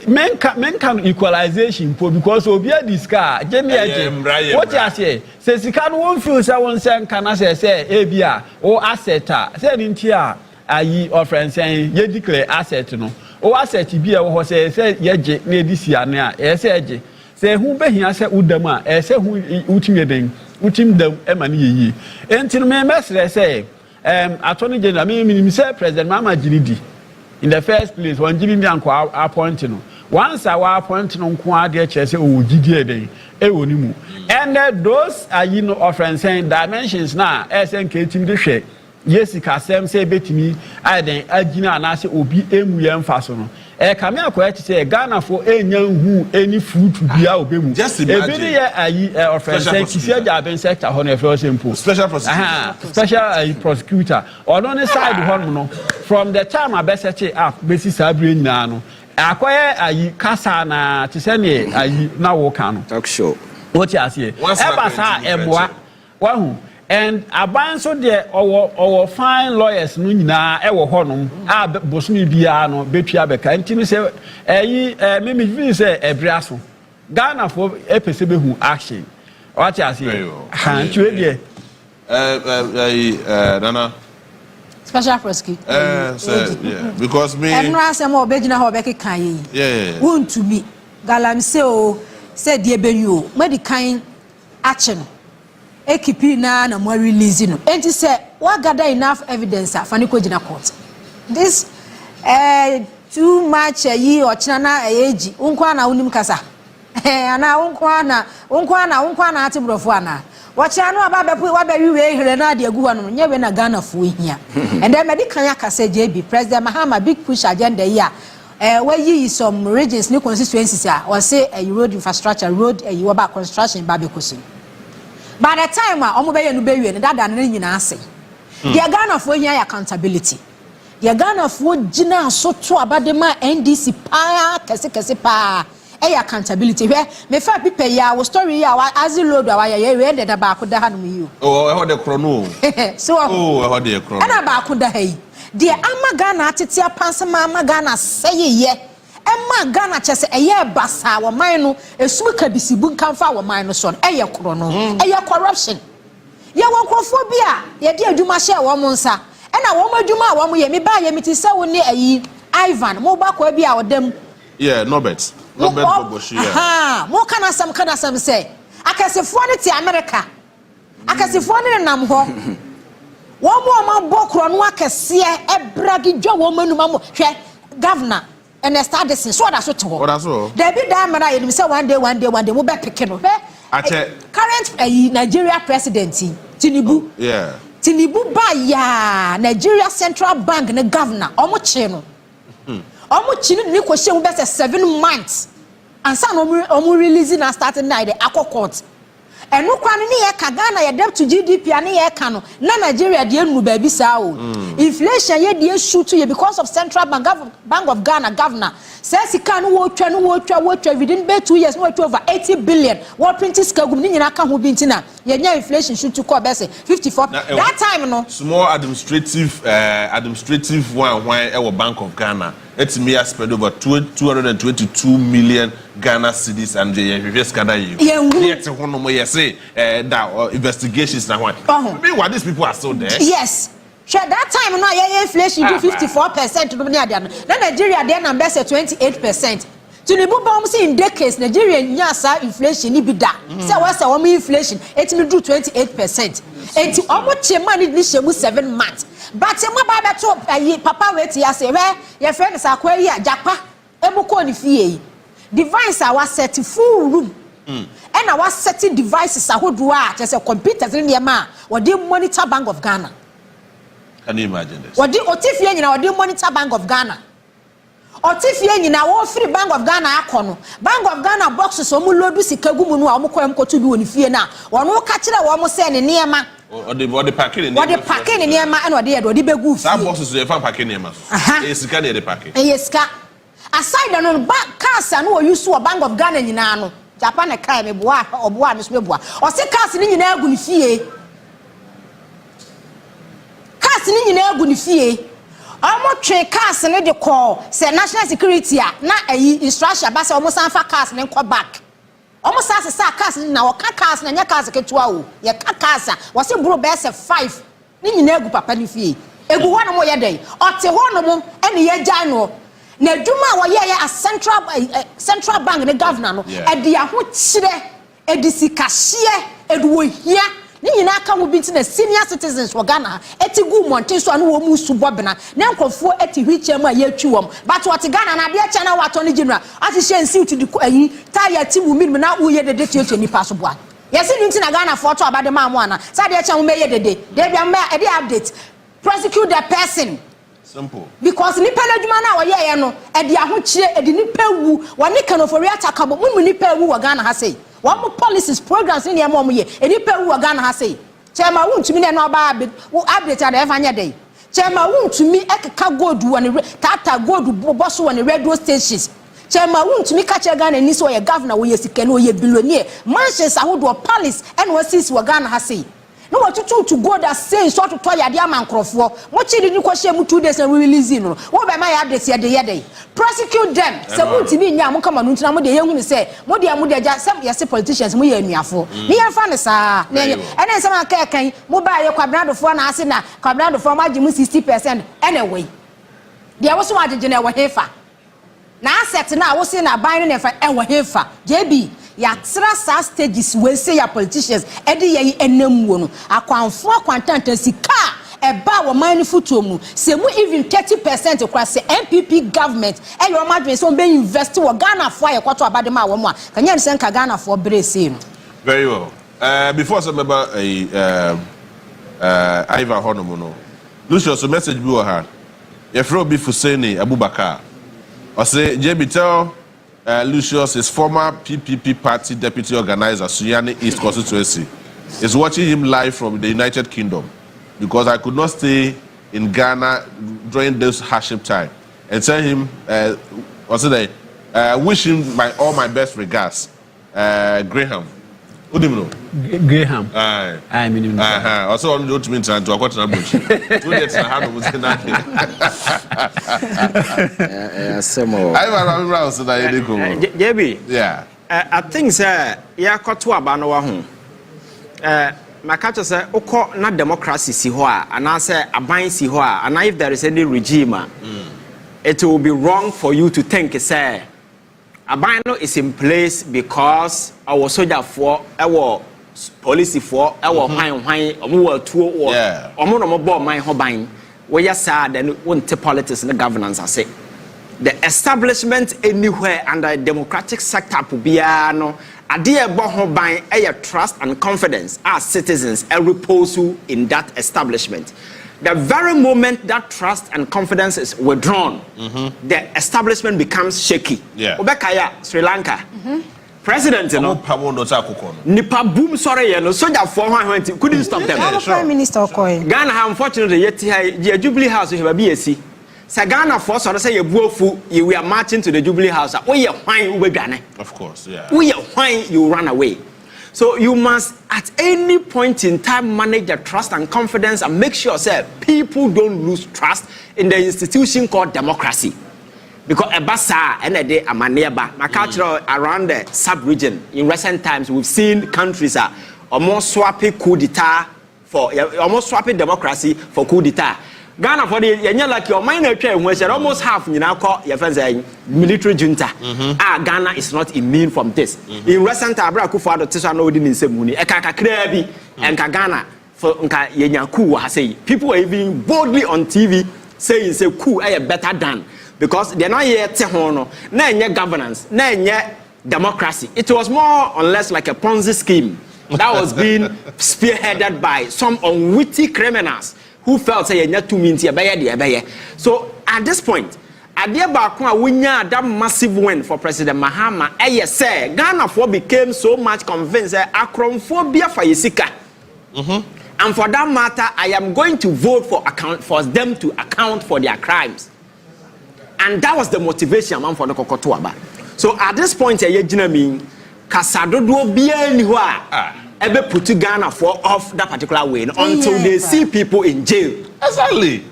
menka equalization po because obi a disca jemi eje what you say say sika no won feel say won say nka say ebia o asseta say nti a ayi offering say ye declare asset no o asset bi e wo say ye je na edisi ane a say eje say hu behia say udam a say hu utim den utim dam e ma ne yi enti no me mesre say attorney general me say President Mama Jinidi in the first place when Jimmy Bianco appointed no once our appoint no nko ade chese o gidie den e woni mu and those are you know offering saying dimensions na SNK team de hwe yes kasem say betimi aden agina na se obi emu ye mfa so no kame akoya say Ghana for enya hu any fruit bia obemu just imagine e bi ye ayi offering say kisia ja ben sector ho na feel simple special prosecutor special prosecutor on the side ho no from the time abesete up besi sabre nyina no akoya ayi kasa na te se ne ayi na wo kan no talk show what you say eba sa eboa wahu and aban so there our fine lawyers no nyina e wo honom a bosumi bia no betua beka ntimi se me feel say ebriaso Ghana for epese behu action what you say han tue there Nana special prosecutor yeah because me and no asem obegina ho beke kan yi yeah won to me galamse o said die benyu medi kan action ekipi na mo release no enti say we gather enough evidence afani ko gina court this too much yi ochina na eji unkwa na unim kasa ana unkwa na atibrofo ana wachia no aba bepu wa be wiwe here na de agu hanu nye we na Ghana fo hia and then medi kan akasa JB President Mahama big push agenda here we yi some regions new constituencies or say a road infrastructure road you about construction ba be Kusi by the time omo be yenu be wie ne dada ne nyina ase the Ghana for here accountability the Ghana for gina so to abadema NDC pa kese pa accountability where me fa people ya wo story ya as load wa ya we de da ba ko da hanu yi oh e ho de krono so oh e ho de krono na ba ko da hai de ama Ghana atete apansama ama Ghana seyeye ema Ghana chese eye basa wo man no esum ka bisibu nkamfa wo man no so eye krono eye corruption ye wo krofo bia ye de adwuma hye wo mo nsa na wo madwuma wo mo ye me ba ye meti se wo ne ayi Ivan mo ba ko bia odam yeah Norbert Boboshi aha mo kana sam say akasefo ne ti America akasefo ne nam ho wo mo ma bokro no akase ebragi dwa wo manuma mo hwe governor and start this so that so to what that's all there be that man I say one day mo be pick no current Nigeria president Tinubu yeah Tinubu ba ya Nigeria Central Bank ne governor omo che no omo chi ni ko she mo be 7 months and san omo releasing and starting night the akwa court enu kwa ni ye ka Ghana ye debt to GDP ani ye ka no na Nigeria de enu ba bi sa o inflation ye de shoot ye because of Central Bank of Ghana governor says he can wo twa within 2 years no over 80 billion what print skagum ni nyina ka ho bi ntina ye nya inflation shoot to ko be say 54 that time no small administrative one e Bank of Ghana it's me spend over 222 million Ghana cedis and the just gather you yet one more you say that investigations now what meanwhile these people are still there yes sure that time no yeah inflation do 54% to na Nigeria there number say 28%. Tinubu ba say in decades Nigeria nya sa inflation ni bi da say we say we inflation it me do 28%. Enti omo chema ni shemu 7 months but mo ba beto papa wait ya say we your friend sa kwa yi ajapa ebuko ni fie device our set full room and our setting devices ahodo a just computers ni ma we dey monitor Bank of Ghana. Can you imagine this? What Otifie nyina what monitor Bank of Ghana. Otifie nyina wo free Bank of Ghana akono. Bank of Ghana boxes omu lodu sika gumu no omu kwem kotu bi woni fie na. Wono ka kire wo mo se ne niema. Ode packing ne. Ode packing ne niema and ode ode begu fie. That boxes dey fan packing niema. E sika ne dey packing. E sika. Aside no back cars no use wo Bank of Ghana nyina no. Japan e kai me boa oboa me so me boa. O se cars ni nyina agu ni fie. Ni nyina agu ni fie omo twe cars ne de call say national security na instruction ba say omo sanfa cars ne nko back omo sa cars na o ka cars na nya cars ketua o ye ka cars wo se bro be say 5 ni nyina agu papa ni fie egu ho no mo ye dey o te ho no mo ene ye gyan no na dwuma wo ye a central bank ne governor no e de aho kire e de sika hye e de wo hia ni nyina aka wo binti na senior citizens wo Ghana eti gu monte so anu wo mu subobena na nkofo eti hwiche mu ayatwi wom but what Ghana na de eche na wato ne general ati shensi to di ayi tire ti wo minimum na wo ye dede tie nipa so boa yesi nti na Ghana for to abade ma mo ana sa de eche wo me ye dede de bia me e de update prosecute the person. Simple. Because nipa ladwuma na wo ye no e de ahochire e de nipa wu woni kanofori atakabo mu nipa wu wo Ghana ha sei wo policies programs ni am ye e nipa wu wo Ghana ha sei chema wuntumi na no ba update ada e fanya dey chema wuntumi ekeka gold woni tata gold boss woni radio stations chema wuntumi ka che Ghana ni so ye governor wo ye sika no ye billionaire mansions ahodo palace and wo sis wo Ghana ha sei no what to go that say so to toy ade amankrofo mo chidi ni kwhye mu 2 days and release no wo be ma ya address ye dey prosecute them se wuntumi nya mo kama no ntina mo de yehu ni say mo de ja some yes politicians mo ye anuafo ni ye fa ne sa na ye ene se ma ka kan mo ba ye kwabradofo na ase na kwabradofo ma gimu 60% anyway de wo so agege na wo hefa na asset na wo se na ban ne fa e wo hefa JB ya tra stages we say ya politicians e de ye enamuo no akwanfo akwantanta sika e ba wo man futo mu se mu even 30% kwa se MPP government e yo madwen so be invest wo Ghana for ye kwato abade ma wo mu a kanya nsen ka Ghana for brese no. Very well. Before some member Ivan Honomo no Lucius message bi wo ha ye fro bi Fuseni Abubakar o say JB tell Lucius, his former PPP party deputy organizer, Sunyani East constituency, is watching him live from the United Kingdom because I could not stay in Ghana during this hardship time. And tell him, wish him all my best regards. Graham. Who do you know? Graham. I mean, also on the ultimate time to a quarter bush. Two days and a half was in JB. Yeah. I think, sir, yeah, got to a banner. My catcher say, "Oko na democracy si hoa," and I say, "A bind si hoa," and if there is any regime, it will be wrong for you to think, say, a bind is in place because our soldier for our policy for our wine, or two or more bomb my hobine. We are sad and won't politics and the governance. I say, the establishment anywhere under a democratic sector pubiano. A dear boho by a trust and confidence as citizens a repose in that establishment. The very moment that trust and confidence is withdrawn, the establishment becomes shaky. Yeah. Obekaya, Sri Lanka. President, you know, Nipa boom sorry, you know, so that for couldn't stop them. Prime Minister Okoye. Ghana, unfortunately, yet the Jubilee House will have a BSc. Sagana force or say you we are marching to the Jubilee House. We are fine, we Ghana. Of course, yeah. We are fine, you run away. So you must at any point in time manage the trust and confidence and make sure that people don't lose trust in the institution called democracy. Because Ebasa and a day a nearby my culture around the sub-region in recent times we've seen countries are almost swapping coup d'etat for almost swapping democracy for coup d'etat. Ghana for the like your minor train when almost half you now call your friends military junta. Ghana is not immune from this. In recent time, Akufo-Addo Tisano didn't say money. Ekaka krebi and Ghana for nka yenyaku ha say people are even boldly on TV saying say coup a better than because they're not yet tehono na nye governance na nye democracy. It was more or less like a Ponzi scheme that was being spearheaded by some unwitty criminals who felt say you too mean so at this point we had that massive win for President Mahama say Ghana for became so much convinced that acrophobia for Yesika and for that matter I am going to vote for them to account for their crimes, and that was the motivation man for the Kokotoaba. So at this point Kasadodo bia ni ho ebe put Ghana for off that particular way until they see people in jail. Exactly.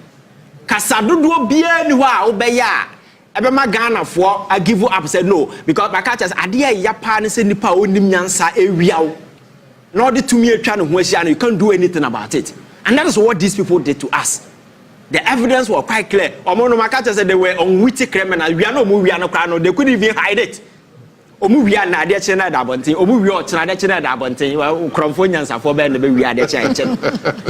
Kasadodo bia ni ho obeya ebe ma Ghana for I give up said no because my catchers ade ya pa ne se nipa onim nyansa ewiawo na ode tumi atwa ne ho ahia you can't do anything about it, and that is what these people did to us. The evidence was quite clear. Omono my catchers said they were unwitting criminals. We are no, they couldn't even hide it. omu wi na ade che na da bonten omu wi o chena ade che na da bonten kromfo nyansafo be na be wi ade che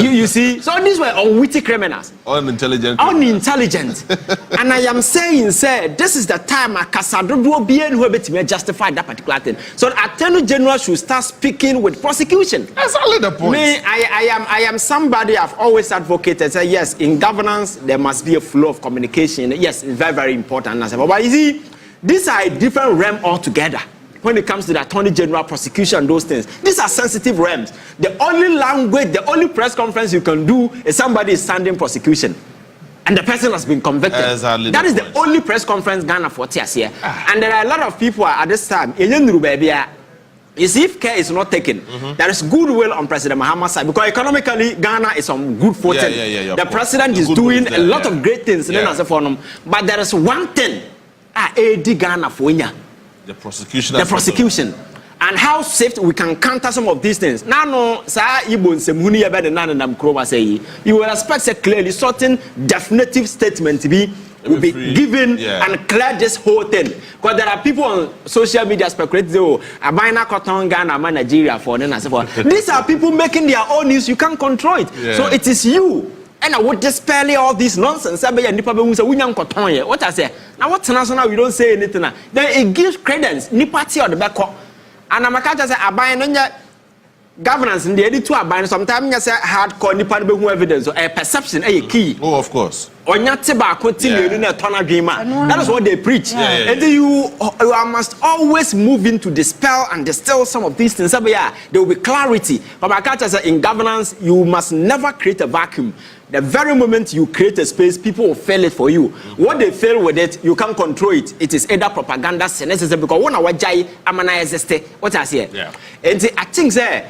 you see, so these were unwitty criminals, unintelligent, and I am saying, say, this is the time akasadodo be en who betime justify that particular thing. So Attorney General should start speaking with prosecution. That's only the point. Me, I am somebody I've always advocated, say yes, in governance there must be a flow of communication. Yes, it's very, very important. But you see, these are a different realm altogether. When it comes to the Attorney General, prosecution, those things, these are sensitive realms. The only language, the only press conference you can do is somebody is standing prosecution, and the person has been convicted. Exactly that is the only press conference Ghana for tears here. And there are a lot of people at this time. You see, if care is not taken, there is goodwill on President Mahama's side, because economically Ghana is on good footing. The president is doing a lot of great things. But there is one thing, Ghana for the prosecution. The prosecution. And how safe we can counter some of these things. Now, no, you will expect clearly certain definitive statement to be will be given and clear this whole thing. Because there are people on social media speculating, oh, I buy na cotton Ghana, I'm Nigeria for then and so forth. These are people making their own news. You can't control it. So it is you. And I would dispel all this nonsense. What I say? Now what's national? We don't say anything. Then it gives credence. Nipati or the back. And I'm a catcher say I buy governance in the edit to a bind. Sometimes you say hardcore nipa evidence or a perception a key. Oh, of course. Or not tobacco that is what they preach. And then you must always move in to dispel and distill some of these things. There will be clarity. But my catcher say in governance you must never create a vacuum. The very moment you create a space, people will fail it for you. What they fail with it, you can't control it. It is either propaganda, because one of what I say. And I think that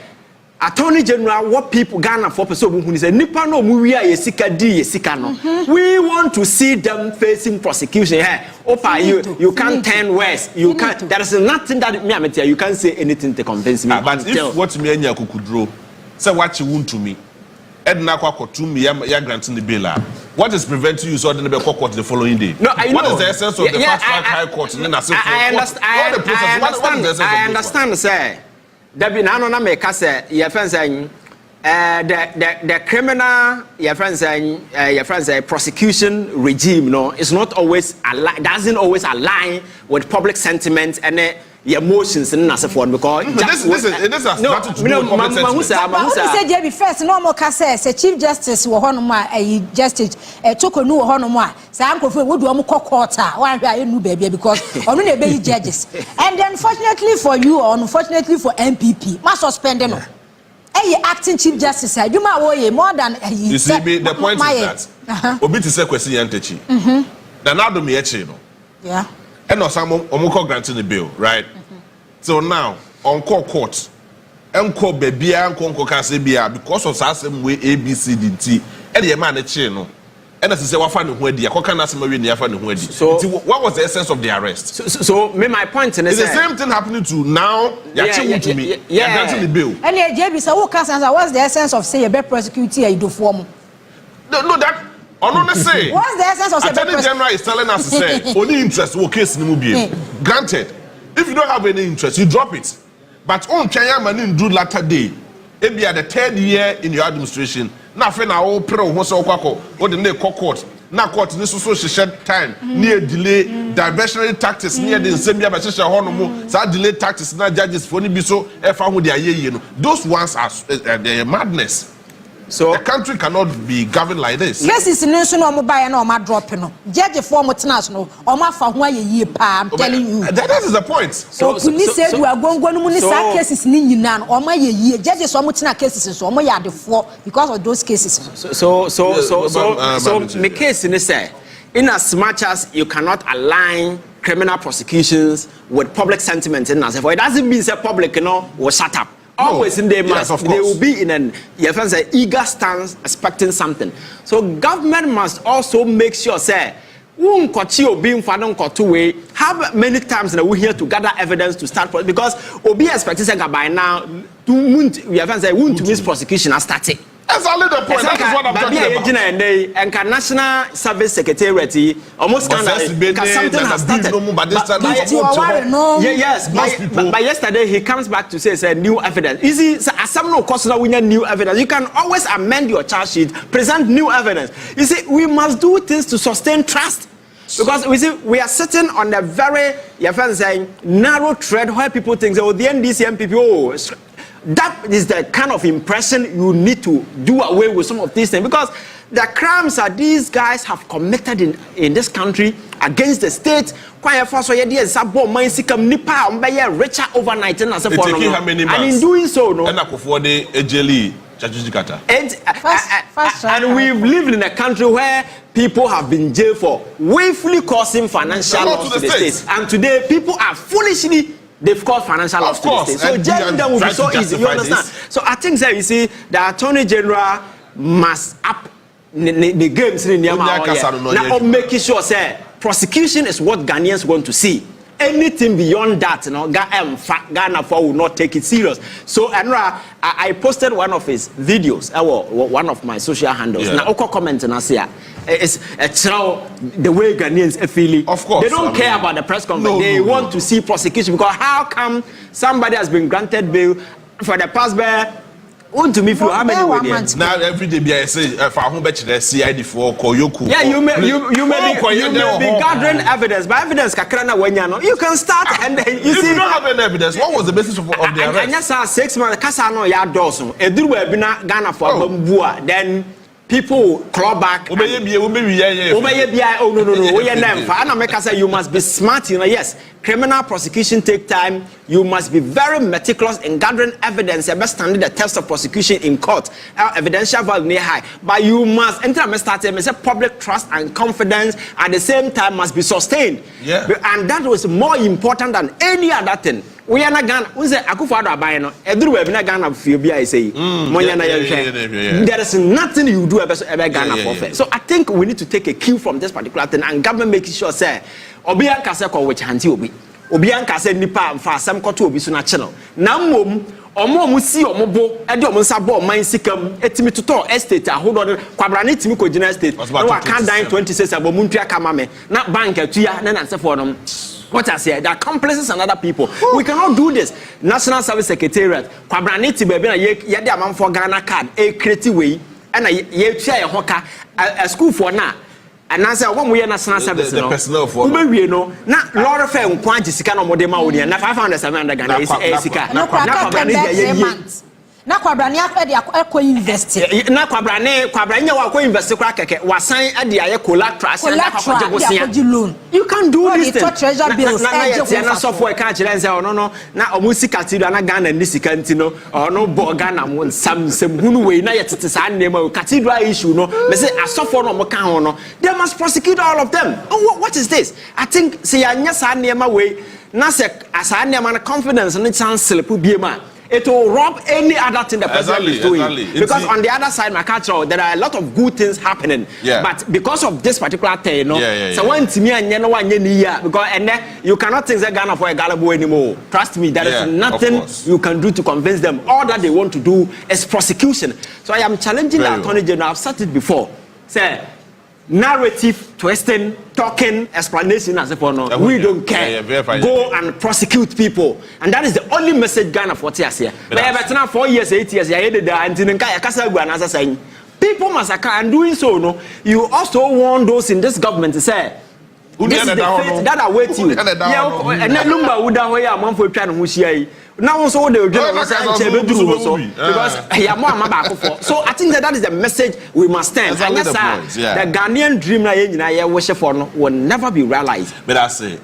Attorney General, what people Ghana for person who say nipa no muwi a yesika di yesika no. We want to see them facing prosecution. Hey, Opa, you can't turn west. You can't. There is nothing that me tell you can't say anything to convince me. But if what me anya kukudro, say what you want to me. Edna Kwakotum, ya granting the bill. What is preventing you so the court the following day? No, I know. What is the essence of the fast track high court? I understand, sir. There be none on America, sir. Your friends saying the criminal, your friends saying prosecution regime, no, is not always doesn't always align with public sentiment and the emotions and as for because this has nothing to do with public sentiment. Say JB first no more say Chief Justice wo honoma justice Tokonu wo honoma say ankofo we do am court wan hwe aye nu baby because onu na be judges and unfortunately for you or unfortunately for MPP ma suspend no acting Chief Justice aduma wo ye more than you see the point is that obi to say kwesi yantechi na na do me echi no and no some omukọ granting the bill, right? So now on court enko bebia enko kase bia because of sasem way ABCDT and the man echi no and as say wafa ne ho adi akoka na asema we ne yafa ne ho adi. So what was the essence of the arrest? So my point is the same thing happening to now to me granting the bill. And JB say who can answer what's the essence of say you be prosecute you do form? No that on say what's the essence of Attorney General is telling us to say only interest will case in granted. If you don't have any interest, you drop it. But on Kenya man do latter day, it be at the 3rd year in your administration. Now for now all pro what's all what the name court. Now court this also shed time near delay diversionary tactics near the same year by honomo so delay tactics now judges for be so those ones are madness. So the country cannot be governed like this. Cases no so no buy na o ma drop no. Judge for mo tenas no o ma fa ho aye pa I'm telling you. That is the point. So police say do agongo no mu ni sa cases ni nyina no o ma ye judge so mo tena cases so o mo ya de for because of those cases. So me case ni say in as much as you cannot align criminal prosecutions with public sentiment in as it doesn't mean say public will shut up. Always in their must, they will be in an eager stance, expecting something. So government must also make sure, say, have many times that we here to gather evidence to start because we'll be expecting by now to miss prosecution has started. Exactly the point. That is what I'm talking about. And National Service Secretariat almost kind of something has started. Yes, but yesterday he comes back to say new evidence. You see, as some no cost now we need new evidence. You can always amend your charge sheet, present new evidence. You see, we must do things to sustain trust. Because we are sitting on a very, your friend saying, narrow thread where people think, oh, the NDC MPP, oh, that is the kind of impression you need to do away with some of these things. Because the crimes that these guys have committed in this country against the state, richer overnight. It takes how many months? And in doing so, no. And we've lived in a country where people have been jailed for willfully causing financial loss to the state. And today, people are foolishly, they've caused financial loss to the state. So jailing them will be so easy, you understand? So I think that you see, the Attorney General must up the games in now making sure, say, prosecution is what Ghanaians want to see. Anything beyond that, Ghana will not take it serious. So, Enra, I posted one of his videos, one of my social handles. Now, Oko comment and I say, it's the way Ghanaians feel. Of course, they don't care about the press conference. They want to see prosecution because how come somebody has been granted bail for the past bear? To me, how many months? Now every day, I say, if I home the CID for Koyoku. Yeah, you may be gathering evidence, but evidence you can start and then you see. You don't have any evidence. What was the basis of the arrest? And yes, 6 months. Kasano ya doso. Eduru bina Ghana for Bambua. Then people claw back. Oh no. You must be smart. Yes, criminal prosecution take time. You must be very meticulous in gathering evidence. You must stand the test of prosecution in court. Evidential value high, but you must enter. Public trust and confidence at the same time must be sustained. Yeah, and that was more important than any other thing. We are not Ghana. We say Akufo-Addo abayeno. Eduru we na Ghana feel I say. There is nothing you do ever Ghana for. So I think we need to take a cue from this particular thing and government making sure say obi anka ko which hanti obi anka say nipa fa asem koto obi so na channel. Na mmom omo si omobo e de omo nsa bo man sikam etimi toto estate ahodo kwabra na etimi ko gina estate. No wa kan dan 26 abomu ntua kama me. Na bank atua na nansefo no. What I say, there are accomplices and other people. Ooh. We cannot do this. National Service Secretariat, Kwabraniti baby na ye de amam for Ghana card, a creative way, and ye share a school for now. And I say, when we are National Service, the personnel for we know, not Laura Fair and Quanti Sicano Modema, and 500 Ghana is a Sika. Na kwabrani akọ invest na kwabrani wa akọ invest kwa keke wasan ade aye collateral na kwaje gosia you can do this thing treasure bills na software ka kire nse no na omusika tido na Ghana ni sika ntino no bo Ghana mo sam hunu we na yetete sa nnema cathedral issue no me say asofo no mo ka ho no they must prosecute all of them. What is this? I think say anya sa nnema we na say asa nnema na confidence no chance slip biema. It will rob any other thing the president is doing. Because on the other side, my culture, there are a lot of good things happening. Yeah. But because of this particular thing, you know, so when to me and because and then you cannot think that Ghana for a Galabo anymore. Trust me, there is nothing you can do to convince them. All that they want to do is prosecution. So I am challenging the Attorney General. I've said it before. Say, narrative, twisting, talking, explanation as if no, we don't care. Go and prosecute people, and that is the only message Ghana for tears here. But now 4 years, 8 years, people massacre and doing so. No, you also want those in this government to say. This is the fate that await you. And then Lumba would have a month for trying to now also they will because so I think that is the message we must stand. And yes, the Ghanaian dream I wish for will never be realized. But I say,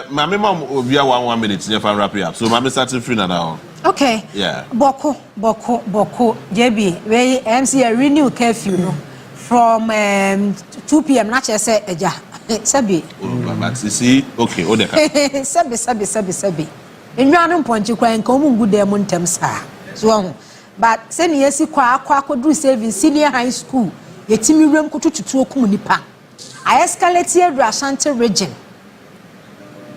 my mom will be 1 minute if I wrap it up. So I'm starting free now. Okay. Yeah. Boko. JB, we MC a renew curfew no from 2 p.m. Not just say eja. Sabi. But you see, okay, Sabi. Enwanu ponchi kwa nka omu ngude mu ntem saa so but se ne yesi kwa akodu saving senior high school yetimi wrem kutututu okum nipa I escalate Ashanti region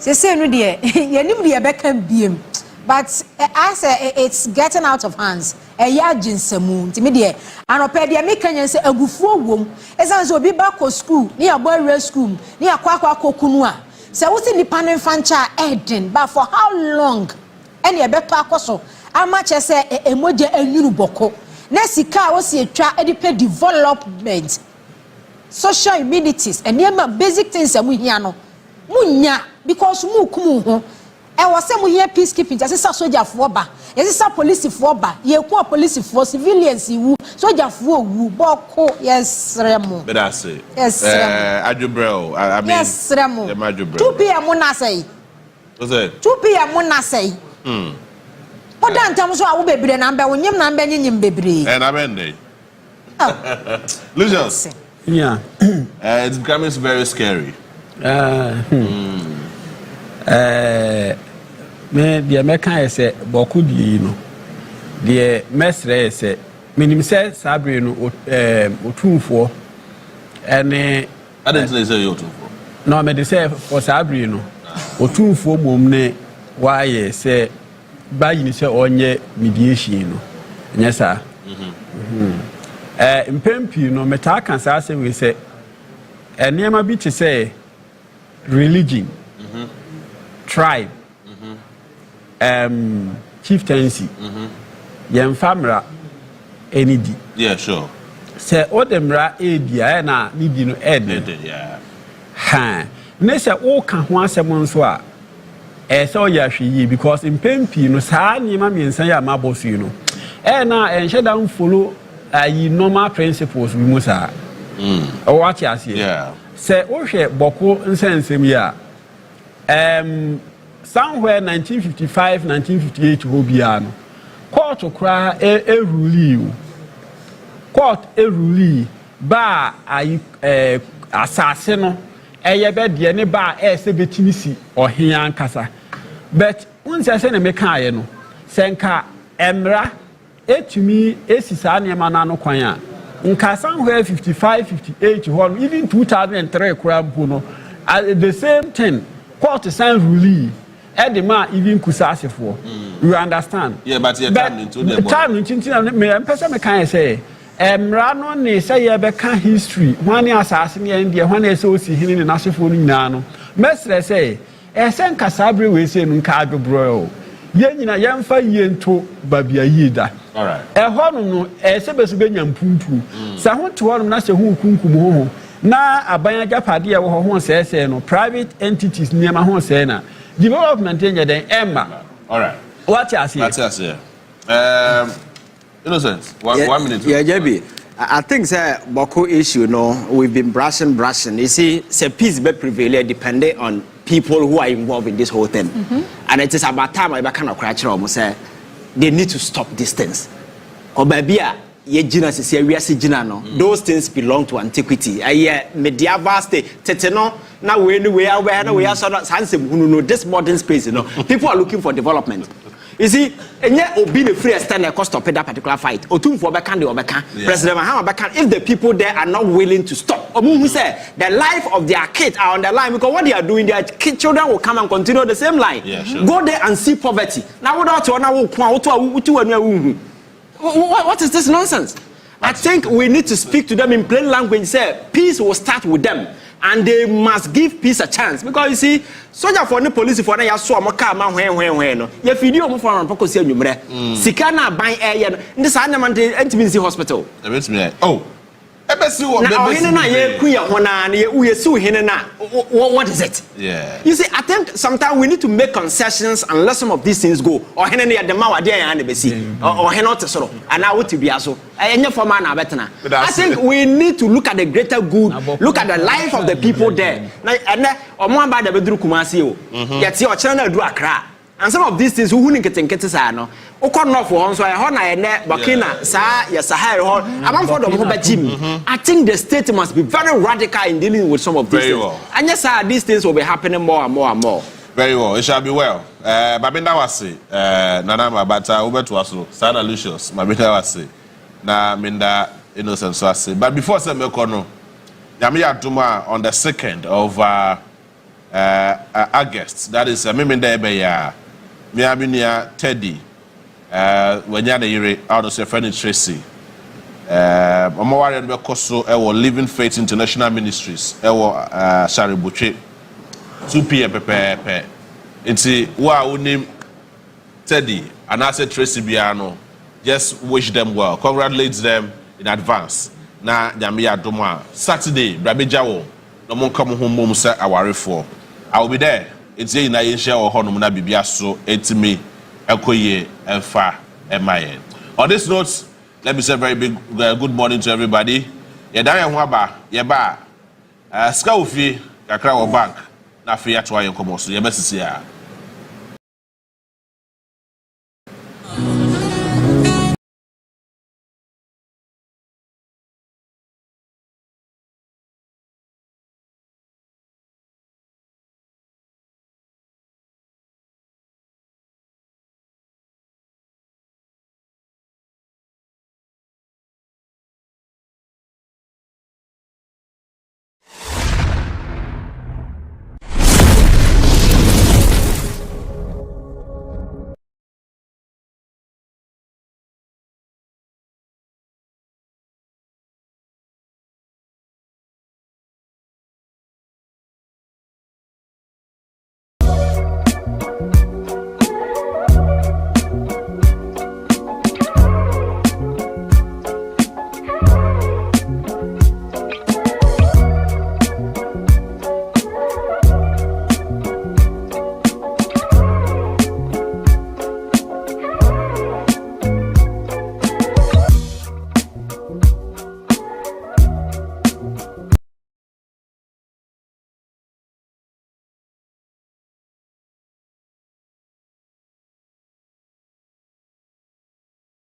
se no de yenim de beka biem But I say it's getting out of hands. A yajin semu, timidie. And opedia me can say a gufu wom. As I be back to school, near boy school, near Kwakwa Kokunua. So what's in the panel fancha Eden, but for how long? Any a better coso. How much I say a moja and Uniboko. Nesika was a try educate development. Social amenities and near basic things and we no. Munya because mu kumu. I was saying we hear peacekeeping, just a soldier for ba, yes, a police for ba, ye poor police for civilians, you soldier for woo, boko, yes, Remo. But I say, yes, Adjubro, I mean, yes, Remo. 2 p.m. Mona say, what's it? 2 p.m. Mona say, What then Thomas will be the number when you're not bending baby. And I'm ending. Lucius, Yeah. It's becoming very scary. Me the American say boku di no the mesre say minim say sabre no otumfo ene I didn't say you otumfo. No me dey say for sabre no otumfo mom ne why say bayi ni say onye mediation no nya sa mpempi no meta kan sa say we say enema bi te say religion, tribe, chieftaincy, famra, any di. Yeah, sure. Say all them ra edia na nidi no ed. Yeah. Ha. Ne say all kan ho asem so a so ya hwe because in pempi no saa nyema miensan ya mabosu you know. Na enhye dan follow normal principles we must are. What you say? Yeah. Say ohwe boko nsensem ya somewhere 1955 1958 ho bia no court kra rule ba asase no be de ne ba se betimi si ohia nkasa but unse se ne meka ye no senka emra etumi esisa ne ma na no kwan a nka somewhere 55 58 ho even 2003 kra mpo no the same thing court sign rule edema even Kusi asefo you understand yeah but your time into the time into me person me kan say emra no ne say ye be kan history wan asase ne ndie wan e say osi hini ne nasefo no nyina no mesre say sen kasabre we say no nka adwobro ye nyina ye mfa ye nto babia yida all right ho no se besu benya mpumpu sa ho to ho no na se ho kunkum ho na abanya japade ye wo ho se no private entities niema ho se na development in the Emma. All right. What you see? That's Innocent. One minute. Yeah, JB. I think the Boko issue, we've been brushing. You see, the peace be prevail depending on people who are involved in this whole thing. And it is about time I kind of cry almost say they need to stop this things. Or baby, those things belong to antiquity. Medieval state. Teteno. Now we are sort of this modern space, people are looking for development. You see, and yet be the free stand cost of that particular fight. Or two for President Mahama, if the people there are not willing to stop, or who say the life of their kids are on the line because what they are doing, their children will come and continue the same line. Yeah, sure. Go there and see poverty. Now what is this nonsense? I think we need to speak to them in plain language. Say peace will start with them. And they must give peace a chance because you see, soldier for the police for na ya so amaka ma hwen no. Ye video mo for poko si anwumre. Sika na ban eye no. Ndi sa anyam ntimi hospital. Oh. Ebesi wo na ohene na ye ku ye hona na ye uye si ohene na what is it? Yeah. You see, I think sometimes we need to make concessions and let some of these things go. Ohene na ye de ma wade ya na besi. Ohene o tesoro. Ana wo tibia so. Enye forma na betena. I think we need to look at the greater good, look at the life of the people there. Na ene omo aba da beduru Kumasi o. Yeti o chana na du Accra. And some of these things who nkete sa no. Okọ no for hon so e ho na ene Burkina sa ya Sahel ho. Amam for them ho ba jim. I think the state must be very radical in dealing with some of these things. And yes, these things will be happening more and more and more. Very well. It shall be well. Babinda wase nana mabata ubeto aso. Sana Lucius Babinda wase. Na minda Innocent so ase. But before say me kono, yami aduma on the 2nd of August. That is minda ebe ya me abinia Teddy when ya na yire out of friend Tracy omo ware no be koso Living Faith International Ministries Shari Butche 2 p.m. pepe enti wa unim Teddy and I said Tracy Biano just wish them well, congratulate them in advance na nyame adoma Saturday brabejawo no mon come home mom say aware for I will be there. It's a na share or honum na bibia so etimi ekoye emfa emaye. On this note, let me say a very big good morning to everybody. Ye dan ho aba ye ba ska ofi kakra wo bank na fe ya to ayen komo so ye besisi ya